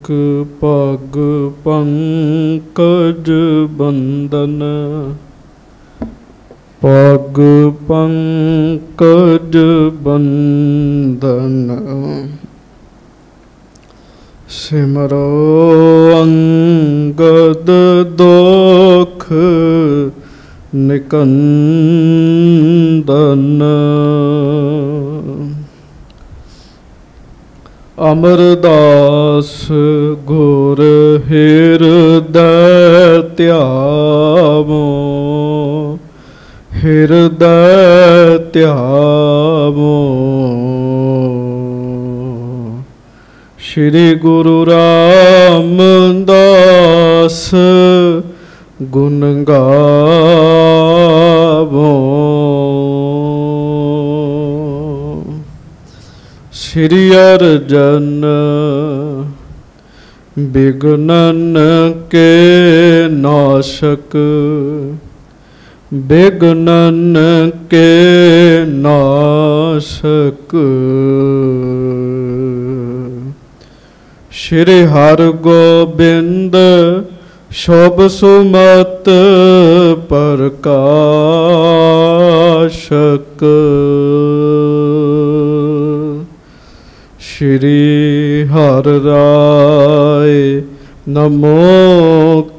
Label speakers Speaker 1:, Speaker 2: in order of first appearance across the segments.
Speaker 1: पग पंकज बंदन, पग पंकज बंदन। सिमरो अंगद दोख निकंदन। अमरदास गुर हृदय त्यावो, हृदय त्यावो। श्री गुरु रामदास गुण गावो। श्री अर्जन विघ्नन के नाशक, विघ्नन के नाशक। श्री हर गोबिंद शोभ सुमत प्रकाशक। श्री हर राय नमो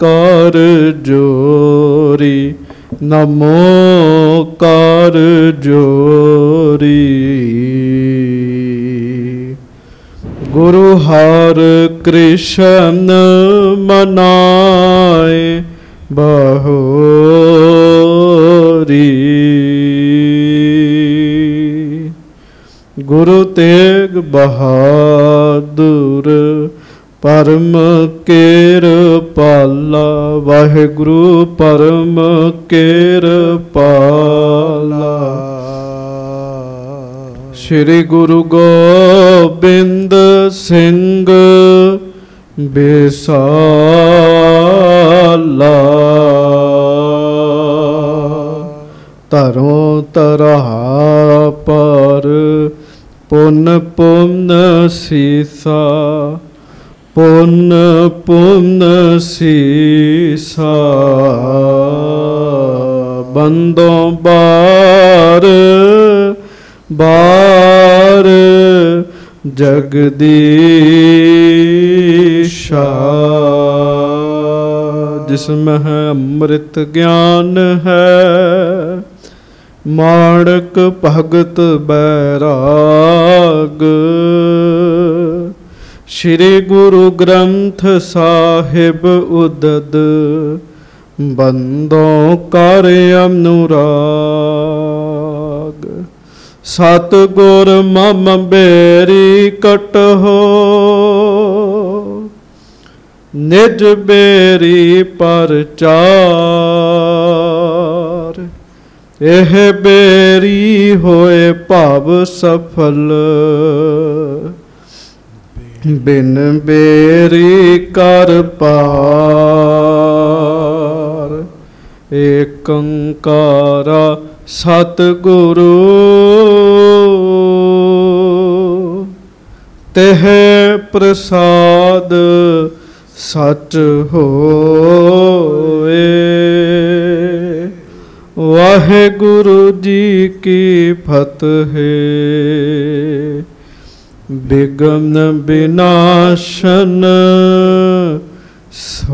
Speaker 1: कर जोरी, नमो कर जोरी। गुरु हर कृष्ण मनाए बहोरी। गुरु तेग बहादुर परम केर पाला, वाहिगुरु परम केर पाला। श्री गुरु गोबिंद सिंह बेसाला। तरों तरहा पर पुन पुन सीसा, पुन पुन सीसा। बंदों बार बार जगदीशा। जिसमें है अमृत ज्ञान है, माणक भगत बैराग। श्री गुरु ग्रंथ साहिब उदद, बंदों कर अनुराग। सतगुर मम बेरी कटहो, निज बेरी परचार। एह बेरी होए भव सफल, बिन बेरी कर पार। एक अंकारा सतगुरु, तेह प्रसाद सच होए। वाहिगुरु जी की फतेह। विघ्न विनाशन सोए।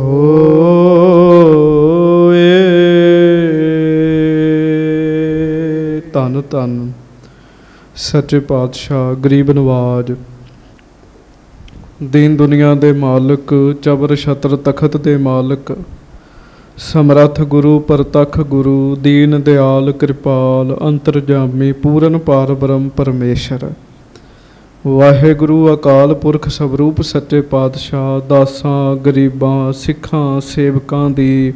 Speaker 1: धन धन सच्चे पातशाह गरीब नवाज, दीन दुनिया दे मालिक, चबर छत्र तखत दे मालिक, समरथ गुरु परतख गुरु, दीन दयाल कृपाल अंतरजामी पूरन पार ब्रह्म परमेश्वर। वाहिगुरु अकाल पुरख सबरूप सच्चे पातशाह, दासां गरीबां सिखां सेवकां दी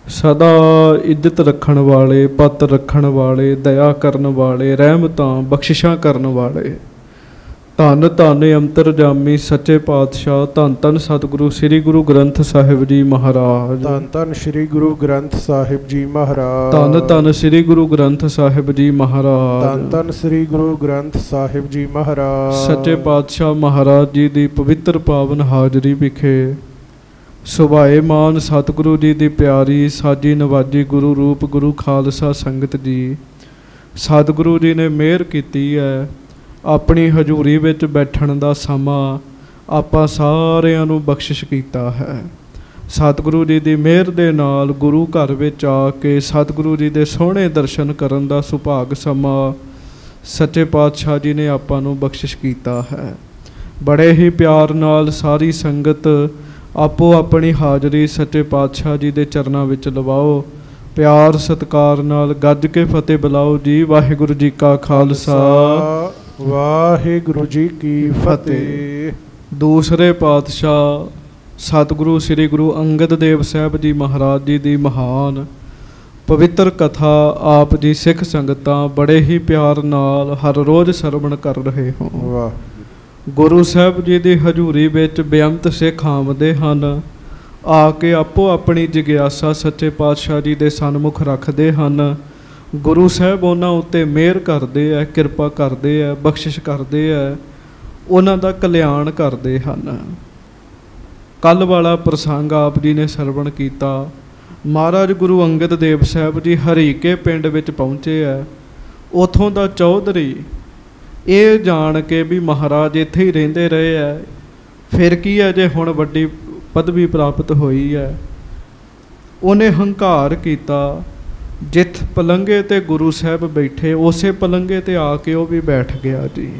Speaker 1: सदा इज्जत रखण वाले, पत रखण वाले, दया करन वाले, रहमतां बख्शिशां करन वाले ਧੰਨ ਧੰਨ ਅੰਤਰਜਾਮੀ ਸੱਚੇ ਪਾਤਸ਼ਾਹ, ਧੰਨ ਧੰਨ ਸਤਿਗੁਰੂ ਸ੍ਰੀ ਗੁਰੂ ਗ੍ਰੰਥ ਸਾਹਿਬ ਜੀ ਮਹਾਰਾਜ।
Speaker 2: ਧੰਨ ਧੰਨ ਸ੍ਰੀ ਗੁਰੂ ਗ੍ਰੰਥ ਸਾਹਿਬ ਜੀ ਮਹਾਰਾਜ।
Speaker 1: ਧੰਨ ਧੰਨ ਸ੍ਰੀ ਗੁਰੂ ਗ੍ਰੰਥ ਸਾਹਿਬ ਜੀ ਮਹਾਰਾਜ।
Speaker 2: ਧੰਨ ਧੰਨ ਸ੍ਰੀ ਗੁਰੂ ਗ੍ਰੰਥ ਸਾਹਿਬ ਜੀ ਮਹਾਰਾਜ।
Speaker 1: ਸੱਚੇ ਪਾਤਸ਼ਾਹ ਮਹਾਰਾਜ ਜੀ ਦੀ ਪਵਿੱਤਰ ਪਾਵਨ ਹਾਜ਼ਰੀ ਵਿਖੇ ਸੁਭਾਏ ਮਾਨ ਸਤਿਗੁਰੂ ਜੀ ਦੀ ਪਿਆਰੀ ਸਾਜੀ ਨਵਾਜੀ ਗੁਰੂ ਰੂਪ ਗੁਰੂ ਖਾਲਸਾ ਸੰਗਤ ਜੀ, ਸਤਿਗੁਰੂ ਜੀ ਨੇ ਮਿਹਰ ਕੀਤੀ ਹੈ। ਆਪਣੀ ਹਜ਼ੂਰੀ ਵਿੱਚ ਬੈਠਣ ਦਾ ਸਮਾਂ ਆਪਾਂ ਸਾਰਿਆਂ ਨੂੰ ਬਖਸ਼ਿਸ਼ ਕੀਤਾ ਹੈ। ਸਤਿਗੁਰੂ ਜੀ ਦੀ ਮਿਹਰ ਦੇ ਨਾਲ ਗੁਰੂ ਘਰ ਵਿੱਚ ਆ ਕੇ ਸਤਿਗੁਰੂ ਜੀ ਦੇ ਸੋਹਣੇ ਦਰਸ਼ਨ ਕਰਨ ਦਾ ਸੁਭਾਗ ਸਮਾਂ ਸੱਚੇ ਪਾਤਸ਼ਾਹ ਜੀ ਨੇ ਆਪਾਂ ਨੂੰ ਬਖਸ਼ਿਸ਼ ਕੀਤਾ ਹੈ। ਬੜੇ ਹੀ ਪਿਆਰ ਨਾਲ ਸਾਰੀ ਸੰਗਤ ਆਪੋ ਆਪਣੀ ਹਾਜ਼ਰੀ ਸੱਚੇ ਪਾਤਸ਼ਾਹ ਜੀ ਦੇ ਚਰਨਾਂ ਵਿੱਚ ਲਵਾਓ। ਪਿਆਰ ਸਤਿਕਾਰ ਨਾਲ ਗੱਜ ਕੇ ਫਤਿਹ ਬੁਲਾਓ ਜੀ। ਵਾਹਿਗੁਰੂ ਜੀ ਕਾ ਖਾਲਸਾ,
Speaker 2: ਵਾਹਿਗੁਰੂ ਜੀ ਕੀ ਫਤਿਹ।
Speaker 1: ਦੂਸਰੇ ਪਾਤਸ਼ਾਹ ਸਤਿਗੁਰੂ ਸ੍ਰੀ ਗੁਰੂ ਅੰਗਦ ਦੇਵ ਸਾਹਿਬ ਜੀ ਮਹਾਰਾਜ ਜੀ ਦੀ ਮਹਾਨ ਪਵਿੱਤਰ ਕਥਾ ਆਪ ਜੀ ਸਿੱਖ ਸੰਗਤਾਂ ਬੜੇ ਹੀ ਪਿਆਰ ਨਾਲ ਹਰ ਰੋਜ਼ ਸਰਵਣ ਕਰ ਰਹੇ ਹੋ।
Speaker 2: ਵਾਹ।
Speaker 1: ਗੁਰੂ ਸਾਹਿਬ ਜੀ ਦੀ ਹਜ਼ੂਰੀ ਵਿੱਚ ਬੇਅੰਤ ਸਿੱਖ ਆਉਂਦੇ ਹਨ, ਆ ਕੇ ਆਪੋ ਆਪਣੀ ਜਿਗਿਆਸਾ ਸੱਚੇ ਪਾਤਸ਼ਾਹ ਜੀ ਦੇ ਸਨਮੁਖ ਰੱਖਦੇ ਹਨ। ਗੁਰੂ ਸਾਹਿਬ ਉਹਨਾਂ ਉੱਤੇ ਮਿਹਰ ਕਰਦੇ ਹੈ, ਕਿਰਪਾ ਕਰਦੇ ਹੈ, ਬਖਸ਼ਿਸ਼ ਕਰਦੇ ਹੈ, ਉਹਨਾਂ ਦਾ ਕਲਿਆਣ ਕਰਦੇ ਹਨ। ਕੱਲ੍ਹ ਵਾਲਾ ਪ੍ਰਸੰਗ ਆਪ ਜੀ ਨੇ ਸਰਵਣ ਕੀਤਾ। ਮਹਾਰਾਜ ਗੁਰੂ ਅੰਗਦ ਦੇਵ ਸਾਹਿਬ ਜੀ ਹਰੀਕੇ ਪਿੰਡ ਵਿੱਚ ਪਹੁੰਚੇ ਹੈ। ਉੱਥੋਂ ਦਾ ਚੌਧਰੀ ਇਹ ਜਾਣ ਕੇ ਵੀ ਮਹਾਰਾਜ ਇੱਥੇ ਹੀ ਰਹਿੰਦੇ ਰਹੇ ਹੈ, ਫਿਰ ਕੀ ਹੈ ਜੇ ਹੁਣ ਵੱਡੀ ਪਦਵੀ ਪ੍ਰਾਪਤ ਹੋਈ ਹੈ। ਉਹਨੇ ਹੰਕਾਰ ਕੀਤਾ, ਜਿੱਥ ਪਲੰਘੇ ਤੇ ਗੁਰੂ ਸਾਹਿਬ ਬੈਠੇ ਉਸੇ ਪਲੰਘੇ ਤੇ ਆ ਕੇ ਉਹ ਵੀ ਬੈਠ ਗਿਆ ਜੀ।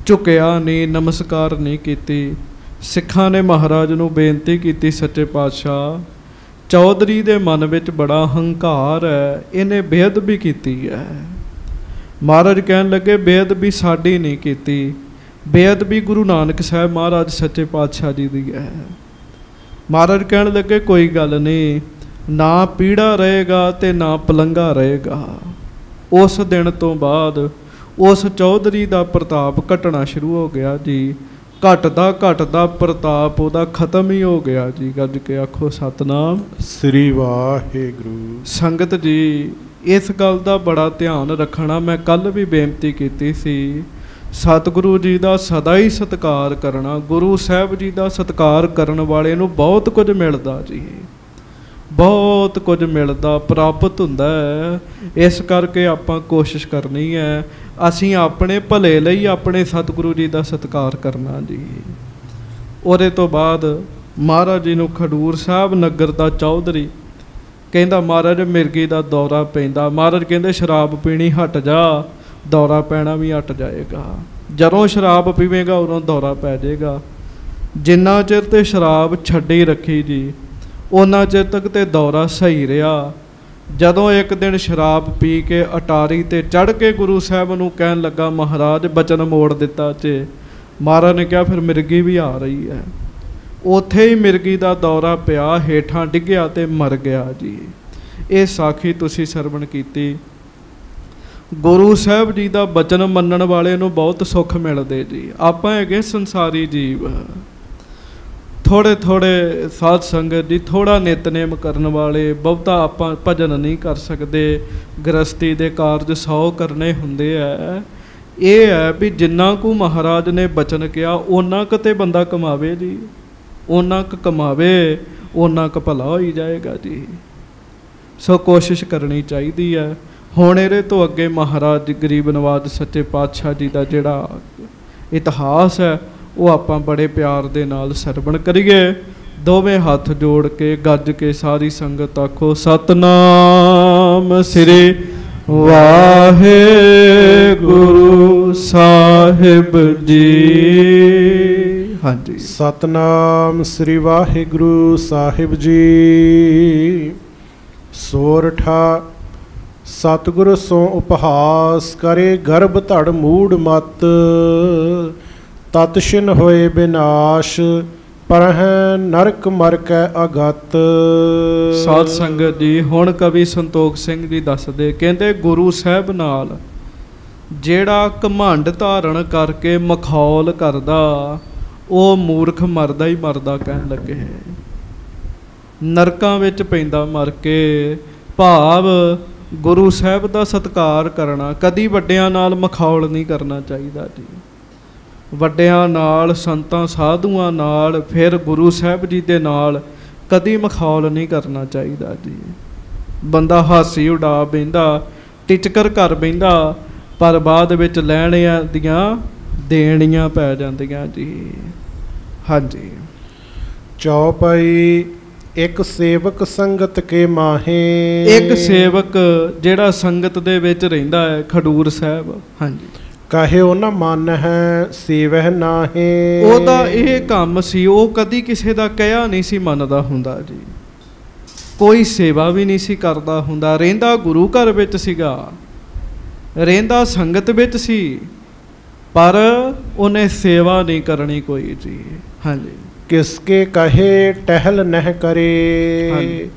Speaker 1: ਝੁਕਿਆ ਨਹੀਂ, ਨਮਸਕਾਰ ਨਹੀਂ ਕੀਤੀ। ਸਿੱਖਾਂ ਨੇ ਮਹਾਰਾਜ ਨੂੰ ਬੇਨਤੀ ਕੀਤੀ, ਸੱਚੇ ਪਾਤਸ਼ਾਹ ਚੌਧਰੀ ਦੇ ਮਨ ਵਿੱਚ ਬੜਾ ਹੰਕਾਰ ਹੈ, ਇਹਨੇ ਬੇਅਦਬੀ ਕੀਤੀ ਹੈ। ਮਹਾਰਾਜ ਕਹਿਣ ਲੱਗੇ ਬੇਅਦਬੀ ਸਾਡੀ ਨਹੀਂ ਕੀਤੀ, ਬੇਅਦਬੀ ਗੁਰੂ ਨਾਨਕ ਸਾਹਿਬ ਮਹਾਰਾਜ ਸੱਚੇ ਪਾਤਸ਼ਾਹ ਜੀ ਦੀ ਹੈ। ਮਹਾਰਾਜ ਕਹਿਣ ਲੱਗੇ ਕੋਈ ਗੱਲ ਨਹੀਂ, ਨਾ ਪੀੜਾ ਰਹੇਗਾ ਤੇ ਨਾ ਪਲੰਘਾ ਰਹੇਗਾ। ਉਸ ਦਿਨ ਤੋਂ ਬਾਅਦ ਉਸ ਚੌਧਰੀ ਦਾ ਪ੍ਰਤਾਪ ਘਟਣਾ ਸ਼ੁਰੂ ਹੋ ਗਿਆ ਜੀ। ਘਟਦਾ ਘਟਦਾ ਪ੍ਰਤਾਪ ਉਹਦਾ ਖਤਮ ਹੀ ਹੋ ਗਿਆ ਜੀ। ਗੱਜ ਕੇ ਆਖੋ ਸਤਨਾਮ
Speaker 2: ਸ੍ਰੀ ਵਾਹਿਗੁਰੂ।
Speaker 1: ਸੰਗਤ ਜੀ ਇਸ ਗੱਲ ਦਾ ਬੜਾ ਧਿਆਨ ਰੱਖਣਾ। ਮੈਂ ਕੱਲ੍ਹ ਵੀ ਬੇਨਤੀ ਕੀਤੀ ਸੀ, ਸਤਿਗੁਰੂ ਜੀ ਦਾ ਸਦਾ ਹੀ ਸਤਿਕਾਰ ਕਰਨਾ। ਗੁਰੂ ਸਾਹਿਬ ਜੀ ਦਾ ਸਤਿਕਾਰ ਕਰਨ ਵਾਲੇ ਨੂੰ ਬਹੁਤ ਕੁਝ ਮਿਲਦਾ ਜੀ, ਬਹੁਤ ਕੁਝ ਮਿਲਦਾ, ਪ੍ਰਾਪਤ ਹੁੰਦਾ ਹੈ। ਇਸ ਕਰਕੇ ਆਪਾਂ ਕੋਸ਼ਿਸ਼ ਕਰਨੀ ਹੈ, ਅਸੀਂ ਆਪਣੇ ਭਲੇ ਲਈ ਆਪਣੇ ਸਤਿਗੁਰੂ ਜੀ ਦਾ ਸਤਿਕਾਰ ਕਰਨਾ ਜੀ। ਉਹਦੇ ਤੋਂ ਬਾਅਦ ਮਹਾਰਾਜ ਜੀ ਨੂੰ ਖਡੂਰ ਸਾਹਿਬ ਨਗਰ ਦਾ ਚੌਧਰੀ ਕਹਿੰਦਾ ਮਹਾਰਾਜ ਮਿਰਗੀ ਦਾ ਦੌਰਾ ਪੈਂਦਾ। ਮਹਾਰਾਜ ਕਹਿੰਦੇ ਸ਼ਰਾਬ ਪੀਣੀ ਹਟ ਜਾ, ਦੌਰਾ ਪੈਣਾ ਵੀ ਹਟ ਜਾਏਗਾ। ਜਦੋਂ ਸ਼ਰਾਬ ਪੀਵੇਗਾ ਉਦੋਂ ਦੌਰਾ ਪੈ ਜਾਏਗਾ। ਜਿੰਨਾ ਚਿਰ ਤੇ ਸ਼ਰਾਬ ਛੱਡੀ ਰੱਖੀ ਜੀ, ਉਹਨਾਂ ਚਿਰ ਤੱਕ ਤੇ ਦੌਰਾ ਸਹੀ ਰਿਹਾ। ਜਦੋਂ ਇੱਕ ਦਿਨ ਸ਼ਰਾਬ ਪੀ ਕੇ ਅਟਾਰੀ ਤੇ ਚੜ੍ਹ ਕੇ ਗੁਰੂ ਸਾਹਿਬ ਨੂੰ ਕਹਿਣ ਲੱਗਾ ਮਹਾਰਾਜ ਬਚਨ ਮੋੜ ਦਿੱਤਾ ਚ। ਮਹਾਰਾਜ ਨੇ ਕਿਹਾ ਫਿਰ ਮਿਰਗੀ ਵੀ ਆ ਰਹੀ ਹੈ। ਉੱਥੇ ਹੀ ਮਿਰਗੀ ਦਾ ਦੌਰਾ ਪਿਆ, ਹੇਠਾਂ ਡਿੱਗਿਆ ਤੇ ਮਰ ਗਿਆ ਜੀ। ਇਹ ਸਾਖੀ ਤੁਸੀਂ ਸਰਵਣ ਕੀਤੀ। ਗੁਰੂ ਸਾਹਿਬ ਜੀ ਦਾ ਬਚਨ ਮੰਨਣ ਵਾਲੇ ਨੂੰ ਬਹੁਤ ਸੁੱਖ ਮਿਲਦੇ ਜੀ। ਆਪਾਂ ਹੈਗੇ ਸੰਸਾਰੀ ਜੀਵ, ਥੋੜ੍ਹੇ ਥੋੜ੍ਹੇ ਸਾਧ ਸੰਗਤ ਜੀ, ਥੋੜ੍ਹਾ ਨਿਤਨੇਮ ਕਰਨ ਵਾਲੇ, ਬਹੁਤਾ ਆਪਾਂ ਭਜਨ ਨਹੀਂ ਕਰ ਸਕਦੇ। ਗ੍ਰਸਤੀ ਦੇ ਕਾਰਜ 100 ਕਰਨੇ ਹੁੰਦੇ ਹੈ। ਇਹ ਹੈ ਵੀ ਜਿੰਨਾ ਕੁ ਮਹਾਰਾਜ ਨੇ ਬਚਨ ਕਿਹਾ ਓਨਾ ਕੁ ਤੇ ਬੰਦਾ ਕਮਾਵੇ ਜੀ, ਓਨਾ ਕੁ ਕਮਾਵੇ ਓਨਾ ਕੁ ਭਲਾ ਹੋਈ ਜਾਏਗਾ ਜੀ। ਸੋ ਕੋਸ਼ਿਸ਼ ਕਰਨੀ ਚਾਹੀਦੀ ਹੈ। ਹੁਣ ਇਹਦੇ ਤੋਂ ਅੱਗੇ ਮਹਾਰਾਜ ਗਰੀਬ ਨਵਾਜ਼ ਸੱਚੇ ਪਾਤਸ਼ਾਹ ਜੀ ਦਾ ਜਿਹੜਾ ਇਤਿਹਾਸ ਹੈ ਉਹ ਆਪਾਂ ਬੜੇ ਪਿਆਰ ਦੇ ਨਾਲ ਸਰਵਣ ਕਰੀਏ। ਦੋਵੇਂ ਹੱਥ ਜੋੜ ਕੇ ਗੱਜ ਕੇ ਸਾਰੀ ਸੰਗਤ ਆਖੋ ਸਤਨਾਮ ਸ੍ਰੀ ਵਾਹਿਗੁਰੂ ਸਾਹਿਬ ਜੀ। ਹਾਂਜੀ,
Speaker 2: ਸਤਨਾਮ ਸ੍ਰੀ ਵਾਹਿਗੁਰੂ ਸਾਹਿਬ ਜੀ। ਸੋਰਠਾ ਸਤਿਗੁਰ ਸੋ ਉਪਹਾਸ ਕਰੇ ਗਰਭ ਧੜ ਮੂੜ ਮਤ, ਤਤਸ਼ਿਨ ਹੋਏ ਬਿਨਾਸ਼ ਪਰਹਿ ਨਰਕ ਮਰ ਕੈ ਅਗਤ।
Speaker 1: ਸਾਧ ਸੰਗਤ ਜੀ ਹੁਣ ਕਵੀ ਸੰਤੋਖ ਸਿੰਘ ਜੀ ਦੱਸਦੇ, ਕਹਿੰਦੇ ਗੁਰੂ ਸਾਹਿਬ ਨਾਲ ਜਿਹੜਾ ਘਮੰਡ ਧਾਰਨ ਕਰਕੇ ਮਖੌਲ ਕਰਦਾ ਉਹ ਮੂਰਖ ਮਰਦਾ ਹੀ ਮਰਦਾ ਕਹਿਣ ਲੱਗੇ। ਨਰਕਾਂ ਵਿੱਚ ਪੈਂਦਾ ਮਰ ਕੇ। ਭਾਵ ਗੁਰੂ ਸਾਹਿਬ ਦਾ ਸਤਿਕਾਰ ਕਰਨਾ, ਕਦੀ ਵੱਡਿਆਂ ਨਾਲ ਮਖੌਲ ਨਹੀਂ ਕਰਨਾ ਚਾਹੀਦਾ ਜੀ। ਵੱਡਿਆਂ ਨਾਲ, ਸੰਤਾਂ ਸਾਧੂਆਂ ਨਾਲ, ਫਿਰ ਗੁਰੂ ਸਾਹਿਬ ਜੀ ਦੇ ਨਾਲ ਕਦੀ ਮਖੌਲ ਨਹੀਂ ਕਰਨਾ ਚਾਹੀਦਾ ਜੀ। ਬੰਦਾ ਹਾਸੀ ਉਡਾ ਬਹਿੰਦਾ, ਟਿਚਕਰ ਕਰ ਬਹਿੰਦਾ, ਪਰ ਬਾਅਦ ਵਿੱਚ ਲੈਣਿਆਂ ਦੀਆਂ ਦੇਣੀਆਂ ਪੈ ਜਾਂਦੀਆਂ ਜੀ। ਹਾਂਜੀ।
Speaker 2: ਚੌਪਈ ਇੱਕ ਸੇਵਕ ਸੰਗਤ ਕੇ ਮਾਹੇ।
Speaker 1: ਇੱਕ ਸੇਵਕ ਜਿਹੜਾ ਸੰਗਤ ਦੇ ਵਿੱਚ ਰਹਿੰਦਾ ਹੈ ਖਡੂਰ ਸਾਹਿਬ। ਹਾਂਜੀ।
Speaker 2: ਕਹਿਓ ਨਾ ਮਨ ਹੈ ਸੇਵਹਿ ਨਾਹੇ।
Speaker 1: ਉਹਦਾ ਇਹ ਕੰਮ ਸੀ, ਉਹ ਕਦੀ ਕਿਸੇ ਦਾ ਕਹਿਆ ਨਹੀਂ ਸੀ ਮੰਨਦਾ ਹੁੰਦਾ ਜੀ। ਕੋਈ ਸੇਵਾ ਵੀ ਨਹੀਂ ਸੀ ਕਰਦਾ ਹੁੰਦਾ। ਰਹਿੰਦਾ ਗੁਰੂ ਘਰ ਵਿੱਚ ਸੀਗਾ, ਰਹਿੰਦਾ ਸੰਗਤ ਵਿੱਚ ਸੀ, ਪਰ ਉਹਨੇ ਸੇਵਾ ਨਹੀਂ ਕਰਨੀ ਕੋਈ ਜੀ। ਹਾਂਜੀ।
Speaker 2: ਕਿਸਕੇ ਕਹੇ ਟਹਿਲ ਨਹਿ ਕਰੇ,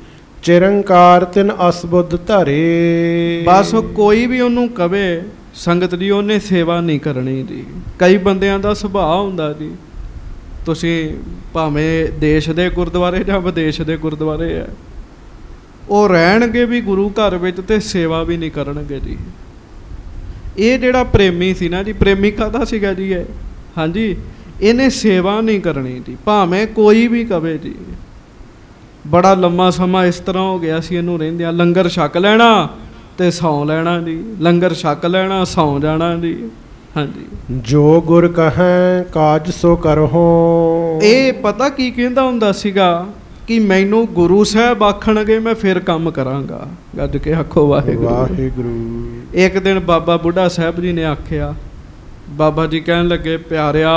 Speaker 2: ਚਿਰੰਕਾਰ ਤਿਨ ਅਸਬੁੱਧ ਧਰੇ।
Speaker 1: ਬਸ ਕੋਈ ਵੀ ਉਹਨੂੰ ਕਵੇ ਸੰਗਤ ਦੀ, ਉਹਨੇ ਸੇਵਾ ਨਹੀਂ ਕਰਨੀ ਜੀ। ਕਈ ਬੰਦਿਆਂ ਦਾ ਸੁਭਾਅ ਹੁੰਦਾ ਜੀ, ਤੁਸੀਂ ਭਾਵੇਂ ਦੇਸ਼ ਦੇ ਗੁਰਦੁਆਰੇ ਜਾਂ ਵਿਦੇਸ਼ ਦੇ ਗੁਰਦੁਆਰੇ ਹੈ, ਉਹ ਰਹਿਣਗੇ ਵੀ ਗੁਰੂ ਘਰ ਵਿੱਚ ਤੇ ਸੇਵਾ ਵੀ ਨਹੀਂ ਕਰਨਗੇ ਜੀ। ਇਹ ਜਿਹੜਾ ਪ੍ਰੇਮੀ ਸੀ ਨਾ ਜੀ, ਪ੍ਰੇਮੀ ਕਾਹਦਾ ਸੀਗਾ ਜੀ ਇਹ? ਹਾਂਜੀ, ਇਹਨੇ ਸੇਵਾ ਨਹੀਂ ਕਰਨੀ ਜੀ, ਭਾਵੇਂ ਕੋਈ ਵੀ ਕਵੇ ਜੀ। ਬੜਾ ਲੰਮਾ ਸਮਾਂ ਇਸ ਤਰ੍ਹਾਂ ਹੋ ਗਿਆ ਸੀ ਇਹਨੂੰ ਰਹਿੰਦਿਆਂ। ਲੰਗਰ ਛਕ ਲੈਣਾ ਤੇ ਸੌਂ ਲੈਣਾ ਜੀ, ਲੰਗਰ ਛਕ ਲੈਣਾ, ਸੌਂ ਜਾਣਾ ਜੀ। ਹਾਂਜੀ। ਜੋ
Speaker 2: ਗੁਰ ਕਹੈ ਕਾਜ ਸੋ ਕਰਹੁ।
Speaker 1: ਇਹ ਪਤਾ ਕੀ ਕਹਿੰਦਾ ਹੁੰਦਾ ਸੀਗਾ ਕਿ ਮੈਨੂੰ ਗੁਰੂ ਸਾਹਿਬ ਆਖਣਗੇ ਮੈਂ ਫਿਰ ਕੰਮ ਕਰਾਂਗਾ। ਗੱਜ ਕੇ ਆਖੋ ਵਾਹਿਗੁਰੂ
Speaker 2: ਵਾਹਿਗੁਰੂ।
Speaker 1: ਇੱਕ ਦਿਨ ਬਾਬਾ ਬੁੱਢਾ ਸਾਹਿਬ ਜੀ ਨੇ ਆਖਿਆ, ਬਾਬਾ ਜੀ ਕਹਿਣ ਲੱਗੇ, ਪਿਆਰਿਆ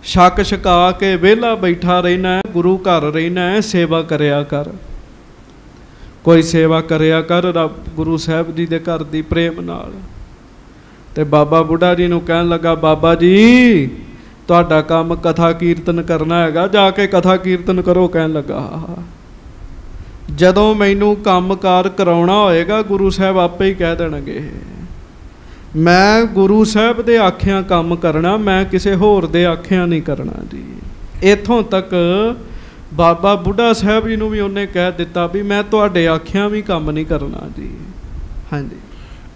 Speaker 1: ਛਕ ਛਕਾ ਕੇ ਵਿਹਲਾ ਬੈਠਾ ਰਹਿਣਾ, ਗੁਰੂ ਘਰ ਰਹਿਣਾ, ਸੇਵਾ ਕਰਿਆ ਕਰ, ਕੋਈ ਸੇਵਾ ਕਰਿਆ ਕਰ ਰੱਬ ਗੁਰੂ ਸਾਹਿਬ ਜੀ ਦੇ ਘਰ ਦੀ ਪ੍ਰੇਮ ਨਾਲ। ਤੇ ਬਾਬਾ ਬੁੱਢਾ ਜੀ ਨੂੰ ਕਹਿਣ ਲੱਗਾ, ਬਾਬਾ ਜੀ ਤੁਹਾਡਾ ਕੰਮ ਕਥਾ ਕੀਰਤਨ ਕਰਨਾ ਹੈਗਾ, ਜਾ ਕੇ ਕਥਾ ਕੀਰਤਨ ਕਰੋ। ਕਹਿਣ ਲੱਗਾ, ਜਦੋਂ ਮੈਨੂੰ ਕੰਮਕਾਰ ਕਰਾਉਣਾ ਹੋਏਗਾ ਗੁਰੂ ਸਾਹਿਬ ਆਪੇ ਹੀ ਕਹਿ ਦੇਣਗੇ। ਮੈਂ ਗੁਰੂ ਸਾਹਿਬ ਦੇ ਆਖਿਆਂ ਕੰਮ ਕਰਨਾ, ਮੈਂ ਕਿਸੇ ਹੋਰ ਦੇ ਆਖਿਆਂ ਨਹੀਂ ਕਰਨਾ ਜੀ। ਇੱਥੋਂ ਤੱਕ ਬਾਬਾ ਬੁੱਢਾ ਸਾਹਿਬ ਜੀ ਨੂੰ ਵੀ ਉਹਨੇ ਕਹਿ ਦਿੱਤਾ ਵੀ ਮੈਂ ਤੁਹਾਡੇ ਆਖਿਆਂ ਵੀ ਕੰਮ ਨਹੀਂ ਕਰਨਾ ਜੀ। ਹਾਂਜੀ।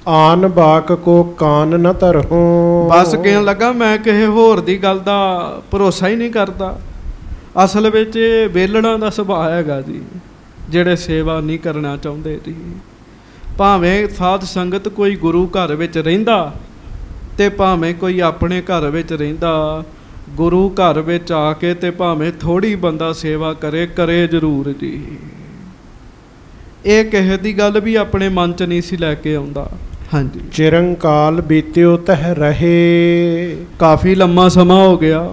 Speaker 2: ਆਨ ਬਾਕ ਕੋ ਕਾਨ ਨ ਧਰਹੁ।
Speaker 1: ਬਸ ਕਹਿਣ ਲੱਗਾ ਮੈਂ ਕਿਸੇ ਹੋਰ ਦੀ ਗੱਲ ਦਾ ਭਰੋਸਾ ਹੀ ਨਹੀਂ ਕਰਦਾ। ਅਸਲ ਵਿੱਚ ਇਹ ਵੇਲਣਾ ਦਾ ਸੁਭਾਅ ਹੈਗਾ ਜੀ, ਜਿਹੜੇ ਸੇਵਾ ਨਹੀਂ ਕਰਨਾ ਚਾਹੁੰਦੇ ਜੀ। ਭਾਵੇਂ ਸਾਧ ਸੰਗਤ ਕੋਈ ਗੁਰੂ ਘਰ ਵਿੱਚ ਰਹਿੰਦਾ ਤੇ ਭਾਵੇਂ ਕੋਈ ਆਪਣੇ ਘਰ ਵਿੱਚ ਰਹਿੰਦਾ, ਗੁਰੂ ਘਰ ਵਿੱਚ ਆ ਕੇ ਤੇ ਭਾਵੇਂ ਥੋੜੀ ਬੰਦਾ ਸੇਵਾ ਕਰੇ, ਕਰੇ ਜ਼ਰੂਰ ਜੀ। ਇਹ ਕਿਸੇ ਦੀ ਗੱਲ ਵੀ ਆਪਣੇ ਮਨ 'ਚ ਨਹੀਂ ਸੀ ਲੈ ਕੇ ਆਉਂਦਾ। ਹਾਂਜੀ।
Speaker 2: ਚਿਰੰਕਾਲ ਬੀਤਿਓ ਤਹਿ ਰਹੇ।
Speaker 1: ਕਾਫੀ ਲੰਮਾ ਸਮਾਂ ਹੋ ਗਿਆ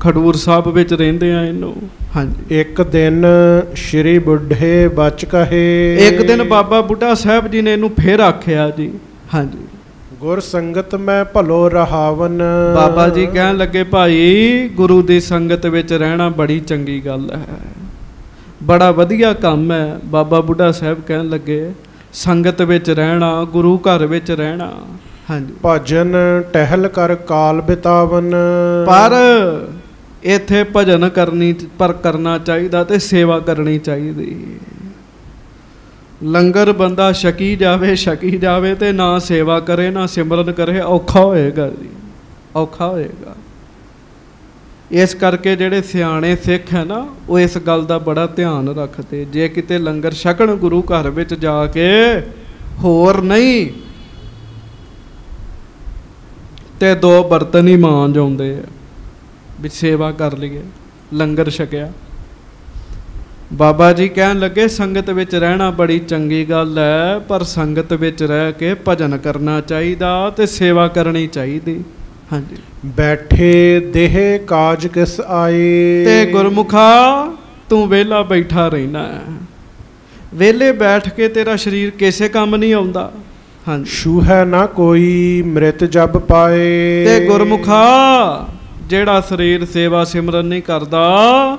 Speaker 1: ਖਡੂਰ ਸਾਹਿਬ ਵਿੱਚ ਰਹਿੰਦੇ ਆ ਇਹਨੂੰ। ਹਾਂਜੀ।
Speaker 2: ਇੱਕ ਦਿਨ ਸ਼੍ਰੀ ਬੁੱਢੇ ਬਚ ਕਹੇ।
Speaker 1: ਇੱਕ ਦਿਨ ਬਾਬਾ ਬੁੱਢਾ ਸਾਹਿਬ ਜੀ ਨੇ ਇਹਨੂੰ ਫਿਰ ਆਖਿਆ ਜੀ। ਹਾਂਜੀ।
Speaker 2: ਗੁਰ ਸੰਗਤ ਮੈਂ ਭਲੋ ਰਹਾਵਨ।
Speaker 1: ਬਾਬਾ ਜੀ ਕਹਿਣ ਲੱਗੇ, ਭਾਈ ਗੁਰੂ ਦੀ ਸੰਗਤ ਵਿੱਚ ਰਹਿਣਾ ਬੜੀ ਚੰਗੀ ਗੱਲ ਹੈ, ਬੜਾ ਵਧੀਆ ਕੰਮ ਹੈ। ਬਾਬਾ ਬੁੱਢਾ ਸਾਹਿਬ ਕਹਿਣ ਲੱਗੇ, ਸੰਗਤ ਵਿੱਚ ਰਹਿਣਾ, ਗੁਰੂ ਘਰ ਵਿੱਚ ਰਹਿਣਾ। ਹਾਂਜੀ। ਭਜਨ
Speaker 2: ਟਹਿਲ ਕਰ ਕਾਲ ਬਿਤਾਵਨ।
Speaker 1: ਪਰ ਇੱਥੇ ਭਜਨ ਕਰਨਾ ਚਾਹੀਦਾ ਤੇ ਸੇਵਾ ਕਰਨੀ ਚਾਹੀਦੀ। ਲੰਗਰ ਬੰਦਾ ਛਕੀ ਜਾਵੇ ਤੇ ਨਾ ਸੇਵਾ ਕਰੇ ਨਾ ਸਿਮਰਨ ਕਰੇ, ਔਖਾ ਹੋਏਗਾ ਜੀ, ਔਖਾ ਹੋਏਗਾ। ਇਸ ਕਰਕੇ ਜਿਹੜੇ ਸਿਆਣੇ ਸਿੱਖ ਹੈ ਨਾ, ਉਹ ਇਸ ਗੱਲ ਦਾ ਬੜਾ ਧਿਆਨ ਰੱਖਦੇ। ਜੇ ਕਿਤੇ ਲੰਗਰ ਛਕਣ ਗੁਰੂ ਘਰ ਵਿੱਚ ਜਾ ਕੇ, ਹੋਰ ਨਹੀਂ ਤੇ 2 ਬਰਤਨ ਹੀ ਮਾਂਜ ਆਉਂਦੇ ਆ ਵੀ ਸੇਵਾ ਕਰ ਲਈਏ, ਲੰਗਰ ਛਕਿਆ। ਬਾਬਾ ਜੀ ਕਹਿਣ ਲੱਗੇ, ਸੰਗਤ ਵਿੱਚ ਰਹਿਣਾ ਬੜੀ ਚੰਗੀ ਗੱਲ ਹੈ, ਪਰ ਸੰਗਤ ਵਿੱਚ ਰਹਿ ਕੇ ਭਜਨ ਕਰਨਾ ਚਾਹੀਦਾ ਤੇ ਸੇਵਾ ਕਰਨੀ ਚਾਹੀਦੀ। ਹਾਂਜੀ।
Speaker 2: ਬੈਠੇ ਦੇਹ ਕਾਜ ਕਿਸ ਆਏ।
Speaker 1: ਤੇ ਗੁਰਮੁਖਾ ਤੂੰ ਵਿਹਲਾ ਬੈਠਾ ਰਹਿਣਾ ਹੈ, ਵਿਹਲੇ ਬੈਠ ਕੇ ਤੇਰਾ ਸਰੀਰ ਕਿਸੇ ਕੰਮ ਨਹੀਂ ਆਉਂਦਾ। ਹਾਂਜੀ।
Speaker 2: ਛੂਹੈ ਨਾ ਕੋਈ ਮ੍ਰਿਤ ਜਬ ਪਾਏ।
Speaker 1: ਤੇ ਗੁਰਮੁਖਾ ਜਿਹੜਾ ਸਰੀਰ ਸੇਵਾ ਸਿਮਰਨ ਨਹੀਂ ਕਰਦਾ,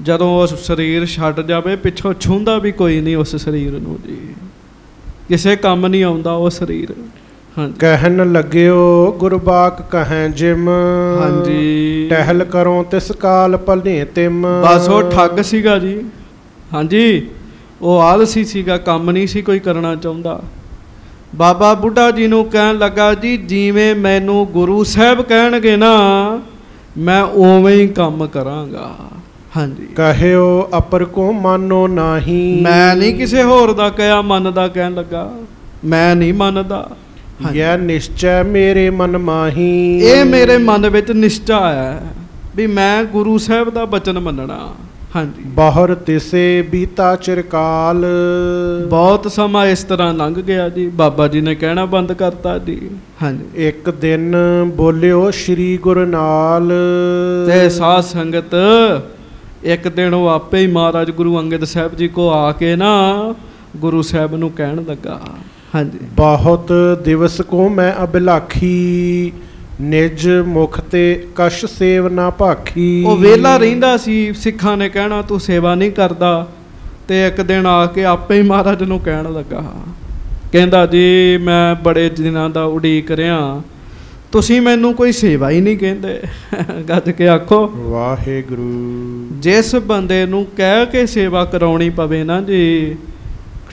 Speaker 1: ਜਦੋਂ ਉਸ ਸਰੀਰ ਛੱਡ ਜਾਵੇ ਪਿੱਛੋਂ ਛੂੰਹਦਾ ਵੀ ਕੋਈ ਨਹੀਂ ਉਸ ਸਰੀਰ ਨੂੰ ਜੀ, ਕਿਸੇ ਕੰਮ ਨਹੀਂ ਆਉਂਦਾ ਉਹ ਸਰੀਰ। ਹਾਂਜੀ
Speaker 2: ਕਹਿਣ ਲੱਗਿਓ ਗੁਰਬਾਕ ਕਹੈ ਜਿਮ
Speaker 1: ਹਾਂਜੀ
Speaker 2: ਟਹਿਲ ਕਰੋ ਤਿਸ ਕਾਲ ਭਲੇ ਤਿਮ।
Speaker 1: ਬਸ ਉਹ ਠੱਗ ਸੀਗਾ ਜੀ। ਹਾਂਜੀ ਉਹ ਆਲਸੀ ਸੀਗਾ, ਕੰਮ ਨਹੀਂ ਸੀ ਕੋਈ ਕਰਨਾ ਚਾਹੁੰਦਾ। ਬਾਬਾ ਬੁੱਢਾ ਜੀ ਨੂੰ ਕਹਿਣ ਲੱਗਾ ਜੀ ਜਿਵੇਂ ਮੈਨੂੰ ਗੁਰੂ ਸਾਹਿਬ ਕਹਿਣਗੇ ਨਾ ਮੈਂ ਉਵੇਂ ਹੀ ਕੰਮ ਕਰਾਂਗਾ। ਹਾਂਜੀ
Speaker 2: ਕਹਿਓ ਅਪਰ ਕੋ ਮਾਨੋ ਨਾਹੀ
Speaker 1: ਮੈਂ ਨਹੀਂ ਕਿਸੇ ਹੋਰ ਦਾ ਕਿਹਾ ਮੰਨਦਾ। ਕਹਿਣ ਲੱਗਾ ਮੈਂ ਨਹੀਂ ਮੰਨਦਾ।
Speaker 2: ਯਹ ਨਿਸ਼ਚੈ ਮੇਰੇ ਮਨ ਮਾਹੀ
Speaker 1: ਇਹ ਮੇਰੇ ਮਨ ਵਿੱਚ ਨਿਸ਼ਚਾ ਹੈ ਵੀ ਮੈਂ ਗੁਰੂ ਸਾਹਿਬ ਦਾ ਬਚਨ ਮੰਨਣਾ। ਹਾਂਜੀ
Speaker 2: ਬਾਹਰ ਤਿਸੇ ਬੀਤਾ ਚਿਰਕਾਲ
Speaker 1: ਬਹੁਤ ਸਮਾਂ ਇਸ ਤਰ੍ਹਾਂ ਲੰਘ ਗਿਆ ਜੀ। ਬਾਬਾ ਜੀ ਨੇ ਕਹਿਣਾ ਬੰਦ ਕਰਤਾ ਜੀ। ਹਾਂਜੀ
Speaker 2: ਇੱਕ ਦਿਨ ਬੋਲਿਓ ਸ਼੍ਰੀ ਗੁਰੂ ਨਾਲ
Speaker 1: ਤੇ ਸਾਧ ਸੰਗਤ ਇੱਕ ਦਿਨ ਉਹ ਆਪੇ ਹੀ ਮਹਾਰਾਜ ਗੁਰੂ ਅੰਗਦ ਸਾਹਿਬ ਜੀ ਕੋ ਆ ਕੇ ਨਾ ਗੁਰੂ ਸਾਹਿਬ ਨੂੰ ਕਹਿਣ ਲੱਗਾ। ਹਾਂਜੀ
Speaker 2: ਬਹੁਤ ਦਿਵਸ ਕੋ ਮੈਂ ਅਭਿਲਾਖੀ ਨਿਜ ਮੁਖ ਤੇ ਕਸ਼ ਸੇਵ ਨਾ ਭਾਖੀ।
Speaker 1: ਉਹ ਵਿਹਲਾ ਰਹਿੰਦਾ ਸੀ। ਸਿੱਖਾਂ ਨੇ ਕਹਿਣਾ ਤੂੰ ਸੇਵਾ ਨਹੀਂ ਕਰਦਾ ਤੇ ਇੱਕ ਦਿਨ ਆ ਕੇ ਆਪੇ ਹੀ ਮਹਾਰਾਜ ਨੂੰ ਕਹਿਣ ਲੱਗਾ। ਕਹਿੰਦਾ ਜੀ ਮੈਂ ਬੜੇ ਦਿਨਾਂ ਦਾ ਉਡੀਕ ਰਿਹਾ, ਤੁਸੀਂ ਮੈਨੂੰ ਕੋਈ ਸੇਵਾ ਹੀ ਨਹੀਂ ਕਹਿੰਦੇ। ਗੱਜ ਕੇ ਆਖੋ
Speaker 2: ਵਾਹਿਗੁਰੂ।
Speaker 1: ਜਿਸ ਬੰਦੇ ਨੂੰ ਕਹਿ ਕੇ ਸੇਵਾ ਕਰਾਉਣੀ ਪਵੇ ਨਾ ਜੀ,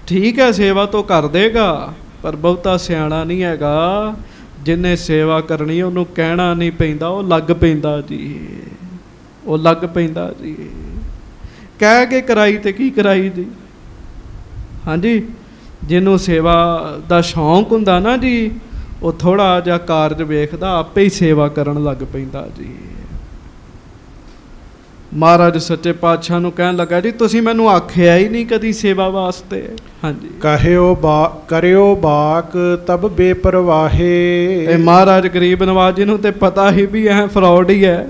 Speaker 1: ਠੀਕ ਹੈ ਸੇਵਾ ਤੋਂ ਕਰ ਦੇਗਾ ਪਰ ਬਹੁਤਾ ਸਿਆਣਾ ਨਹੀਂ ਹੈਗਾ। ਜਿਹਨੇ ਸੇਵਾ ਕਰਨੀ ਉਹਨੂੰ ਕਹਿਣਾ ਨਹੀਂ ਪੈਂਦਾ, ਉਹ ਲੱਗ ਪੈਂਦਾ ਜੀ। ਉਹ ਲੱਗ ਪੈਂਦਾ ਜੀ। ਕਹਿ ਕੇ ਕਰਾਈ ਤੇ ਕੀ ਕਰਾਈ ਜੀ। ਹਾਂਜੀ ਜਿਹਨੂੰ ਸੇਵਾ ਦਾ ਸ਼ੌਂਕ ਹੁੰਦਾ ਨਾ ਜੀ, ਉਹ ਥੋੜਾ ਜਿਹਾ ਕਾਰਜ ਵੇਖਦਾ ਆਪੇ ਹੀ ਸੇਵਾ ਕਰਨ ਲੱਗ ਪੈਂਦਾ ਜੀ। ਮਹਾਰਾਜ ਸੱਚੇ ਪਾਤਸ਼ਾਹ ਨੂੰ ਕਹਿਣ ਲੱਗਾ ਜੀ ਤੁਸੀਂ ਮੈਨੂੰ ਆਖਿਆ ਹੀ ਨਹੀਂ ਕਦੀ ਸੇਵਾ ਵਾਸਤੇ। ਹਾਂਜੀ
Speaker 2: ਕਰਿਓ ਬਾਕ ਤਬ ਬੇਪਰਵਾਹੇ।
Speaker 1: ਤੇ ਮਹਾਰਾਜ ਗਰੀਬ ਨਵਾਜ ਜੀ ਨੂੰ ਤੇ ਪਤਾ ਹੀ ਵੀ ਇਹ ਫਰਾਡ ਹੀ ਹੈ,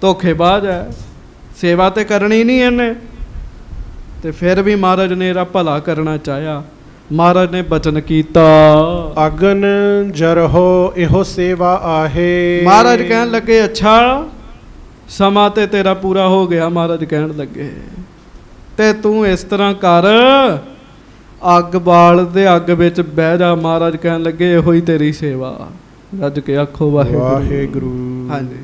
Speaker 1: ਧੋਖੇਬਾਜ਼ ਹੈ, ਸੇਵਾ ਤੇ ਕਰਨੀ ਨਹੀਂ ਇਹਨੇ। ਤੇ ਫਿਰ ਵੀ ਮਹਾਰਾਜ ਨੇ ਇਹਦਾ ਭਲਾ ਕਰਨਾ ਚਾਹਿਆ। ਮਹਾਰਾਜ ਨੇ ਬਚਨ ਕੀਤਾ
Speaker 2: ਅਗਨ ਜਰਹੋ ਇਹੋ ਸੇਵਾ ਆਹੇ।
Speaker 1: ਮਹਾਰਾਜ ਕਹਿਣ ਲੱਗੇ ਅੱਛਾ ਸਮਾਂ ਤੇ ਤੇਰਾ ਪੂਰਾ ਹੋ ਗਿਆ। ਮਹਾਰਾਜ ਕਹਿਣ ਲੱਗੇ ਤੇ ਤੂੰ ਇਸ ਤਰ੍ਹਾਂ ਕਰ ਅੱਗ ਬਾਲ ਦੇ ਅੱਗ ਵਿੱਚ ਬਹਿ ਜਾ। ਮਹਾਰਾਜ ਕਹਿਣ ਲੱਗੇ ਇਹੋ ਹੀ ਤੇਰੀ ਸੇਵਾ। ਰੱਜ ਕੇ ਆਖੋ ਵਾਹਿਗੁਰੂ। ਹਾਂਜੀ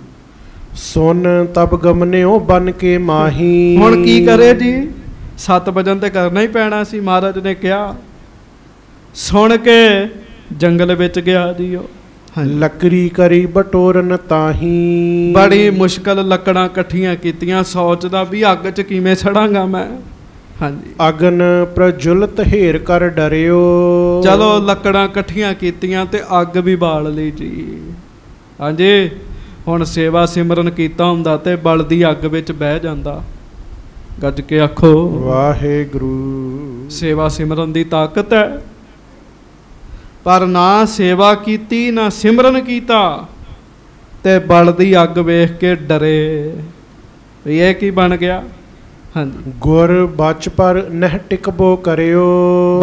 Speaker 2: ਸੁਨ ਤਬ ਗਮਨਿਓ ਬਨ ਕੇ ਮਾਹੀ।
Speaker 1: ਹੁਣ ਕੀ ਕਰੇ ਜੀ, 7 ਵਜਨ ਤੇ ਕਰਨਾ ਹੀ ਪੈਣਾ ਸੀ। ਮਹਾਰਾਜ ਨੇ ਕਿਹਾ ਸੁਣ ਕੇ ਜੰਗਲ ਵਿੱਚ ਗਿਆ ਜੀ। ਉਹ
Speaker 2: ਲੱਕੜੀ ਕਰੀ ਬਟੋਰਨ ਤਾਹੀ।
Speaker 1: ਬੜੀ ਮੁਸ਼ਕਲ ਲੱਕੜਾਂ ਇਕੱਠੀਆਂ ਕੀਤੀਆਂ, ਸੋਚਦਾ ਵੀ ਅੱਗ 'ਚ ਕਿਵੇਂ ਸੜਾਂਗਾ ਮੈਂ। ਹਾਂਜੀ
Speaker 2: ਅਗਨ ਪ੍ਰਜੁਲਤ ਹੇਰ ਕਰ ਡਰਿਓ।
Speaker 1: ਚਲੋ ਲੱਕੜਾਂ ਇਕੱਠੀਆਂ ਕੀਤੀਆਂ ਤੇ ਅੱਗ ਵੀ ਬਾਲ ਲਈ ਜੀ। ਹਾਂਜੀ ਹੁਣ ਸੇਵਾ ਸਿਮਰਨ ਕੀਤਾ ਹੁੰਦਾ ਤੇ ਬਲਦੀ ਅੱਗ ਵਿੱਚ ਬਹਿ ਜਾਂਦਾ। ਗੱਜ ਕੇ ਆਖੋ
Speaker 2: ਵਾਹਿਗੁਰੂ।
Speaker 1: ਸੇਵਾ ਸਿਮਰਨ ਦੀ ਤਾਕਤ ਹੈ। ਪਰ ਨਾ ਸੇਵਾ ਕੀਤੀ ਨਾ ਸਿਮਰਨ ਕੀਤਾ ਤੇ ਬਲਦੀ ਅੱਗ ਵੇਖ ਕੇ ਡਰੇ। ਇਹ ਕੀ ਬਣ ਗਿਆ। ਹਾਂਜੀ
Speaker 2: ਗੁਰ ਬਚ ਪਰ ਨਹਿ ਟਿਕਬੋ ਕਰਿਓ।